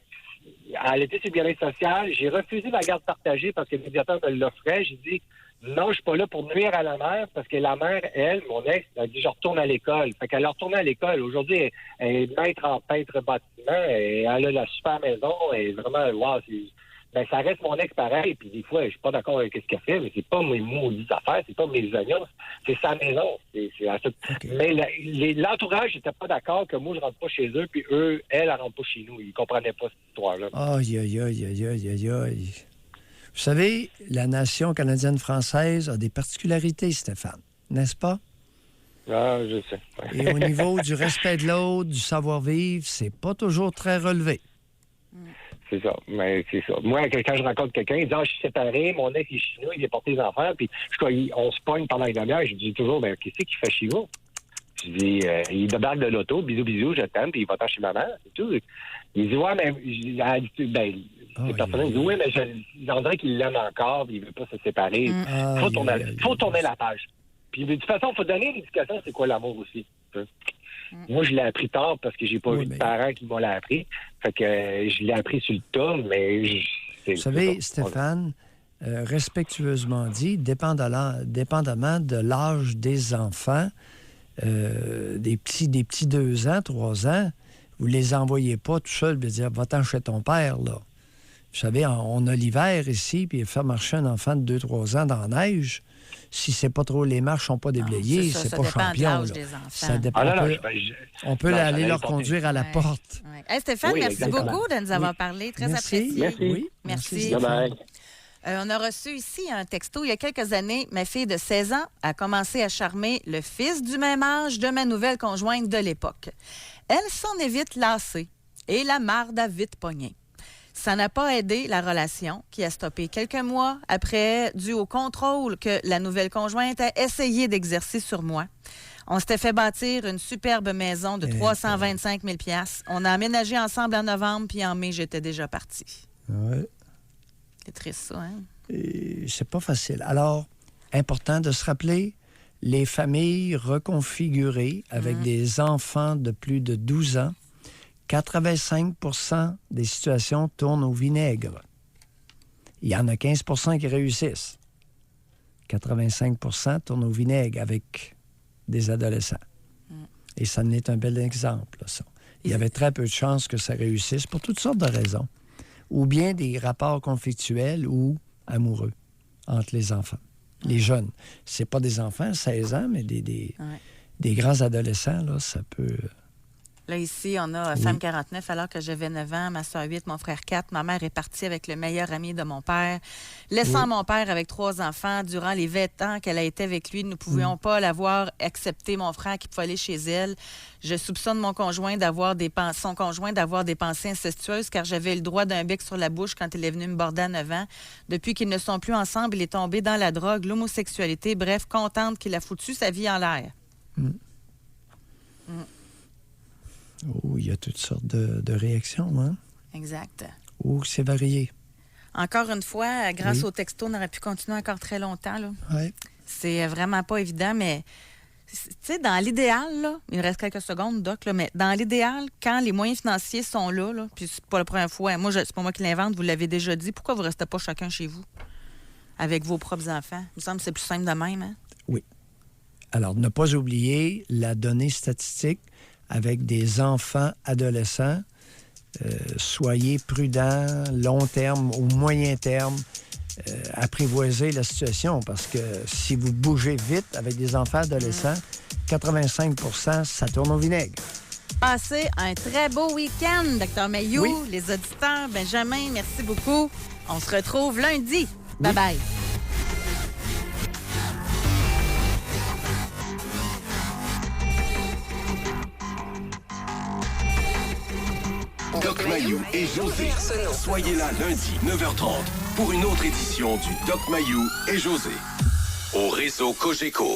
elle était sur le bien-être social. J'ai refusé la garde partagée parce que le médiateur me l'offrait. J'ai dit, non, je suis pas là pour nuire à la mère parce que la mère, elle, mon ex, elle a dit, je retourne à l'école. Fait qu'elle a retourné à l'école. Aujourd'hui, elle est maître en peintre bâtiment et elle a la super maison et vraiment, wow, ben, ça reste mon ex pareil. Puis des fois, je suis pas d'accord avec ce qu'elle fait, mais c'est pas mes maudites affaires, c'est pas mes oignons, c'est sa maison. Mais l'entourage n'était pas d'accord que moi, je rentre pas chez eux, puis elle rentre pas chez nous. Ils comprenaient pas cette histoire-là. Aïe, aïe, aïe, aïe, aïe, aïe, aïe. Vous savez, la nation canadienne-française a des particularités, Stéphane, n'est-ce pas? Ah, je sais. Et au niveau du respect de l'autre, du savoir-vivre, c'est pas toujours très relevé. C'est ça. Mais c'est ça. Moi, quand je rencontre quelqu'un, il dit, je suis séparé, mon ex est chinois, il est porté les enfants, puis on se pogne pendant une demi-heure. Je dis toujours, ben, qu'est-ce qu'il fait chez vous? Je dis, il débarque de l'auto, bisous, bisous, je t'aime, puis il va-t'en chez maman, c'est tout. Il dit, ouais, mais, c'est personnel. Il dit, oui, mais on dirait qu'il l'aime encore, puis il veut pas se séparer. Faut tourner la page. Puis, de toute façon, il faut donner l'éducation, c'est quoi l'amour aussi. Moi, je l'ai appris tard parce que j'ai pas eu de parents qui m'ont appris. Fait que je l'ai appris sur le tas, mais... Vous savez, Stéphane, respectueusement dit, dépendamment de l'âge des enfants, des petits 2 ans, 3 ans, vous les envoyez pas tout seuls et dire « Va-t'en chez ton père, là ». Vous savez, on a l'hiver ici, puis faire marcher un enfant de 2-3 ans dans la neige, si c'est pas trop, les marches sont pas déblayées, c'est pas champion. Là. Ça dépend. On peut aller leur conduire à la porte. Ouais. Hey, Stéphane, merci beaucoup de nous avoir parlé. Très apprécié. Merci. Oui, merci. Bye-bye. On a reçu ici un texto. Il y a quelques années, ma fille de 16 ans a commencé à charmer le fils du même âge de ma nouvelle conjointe de l'époque. Elle s'en est vite lassée et la marde a vite pogné. Ça n'a pas aidé la relation qui a stoppé quelques mois après, dû au contrôle que la nouvelle conjointe a essayé d'exercer sur moi. On s'était fait bâtir une superbe maison de 325 000 $. On a aménagé ensemble en novembre, puis en mai, j'étais déjà partie. Ouais. C'est triste, ça, hein? Et c'est pas facile. Alors, important de se rappeler, les familles reconfigurées avec des enfants de plus de 12 ans, 85 % des situations tournent au vinaigre. Il y en a 15 % qui réussissent. 85 % tournent au vinaigre avec des adolescents. Et ça en est un bel exemple, là, ça. Il y avait très peu de chances que ça réussisse pour toutes sortes de raisons. Ou bien des rapports conflictuels ou amoureux entre les enfants. Les jeunes. C'est pas des enfants, 16 ans, mais des grands adolescents, là, ça peut... Là, ici, on a Femme 49, alors que j'avais 9 ans, ma soeur 8, mon frère 4. Ma mère est partie avec le meilleur ami de mon père, laissant mon père avec 3 enfants. Durant les 20 ans qu'elle a été avec lui, nous ne pouvions pas l'avoir accepté, mon frère, qui pouvait aller chez elle. Je soupçonne son conjoint d'avoir des pensées incestueuses, car j'avais le droit d'un bec sur la bouche quand il est venu me border à 9 ans. Depuis qu'ils ne sont plus ensemble, il est tombé dans la drogue, l'homosexualité. Bref, contente qu'il a foutu sa vie en l'air. Oh, il y a toutes sortes de réactions, hein? Exact. Oh, c'est varié. Encore une fois, grâce Oui. au texto, on aurait pu continuer encore très longtemps. Là. Ouais. C'est vraiment pas évident, mais tu sais, dans l'idéal, là, il me reste quelques secondes, Doc, là, mais dans l'idéal, quand les moyens financiers sont là, puis c'est pas la première fois, c'est pas moi qui l'invente, vous l'avez déjà dit, pourquoi vous restez pas chacun chez vous avec vos propres enfants? Il me semble que c'est plus simple de même, hein? Oui. Alors, ne pas oublier la donnée statistique avec des enfants adolescents. Soyez prudents, long terme ou moyen terme. Apprivoiser la situation parce que si vous bougez vite avec des enfants adolescents, 85 ça tourne au vinaigre. Passez un très beau week-end, Dr. Mailloux, Oui. les auditeurs. Benjamin, merci beaucoup. On se retrouve lundi. Bye-bye. Doc Mayou et José. Arsenault. Soyez là lundi, 9h30, pour une autre édition du Doc Mayou et José. Au réseau Cogeco.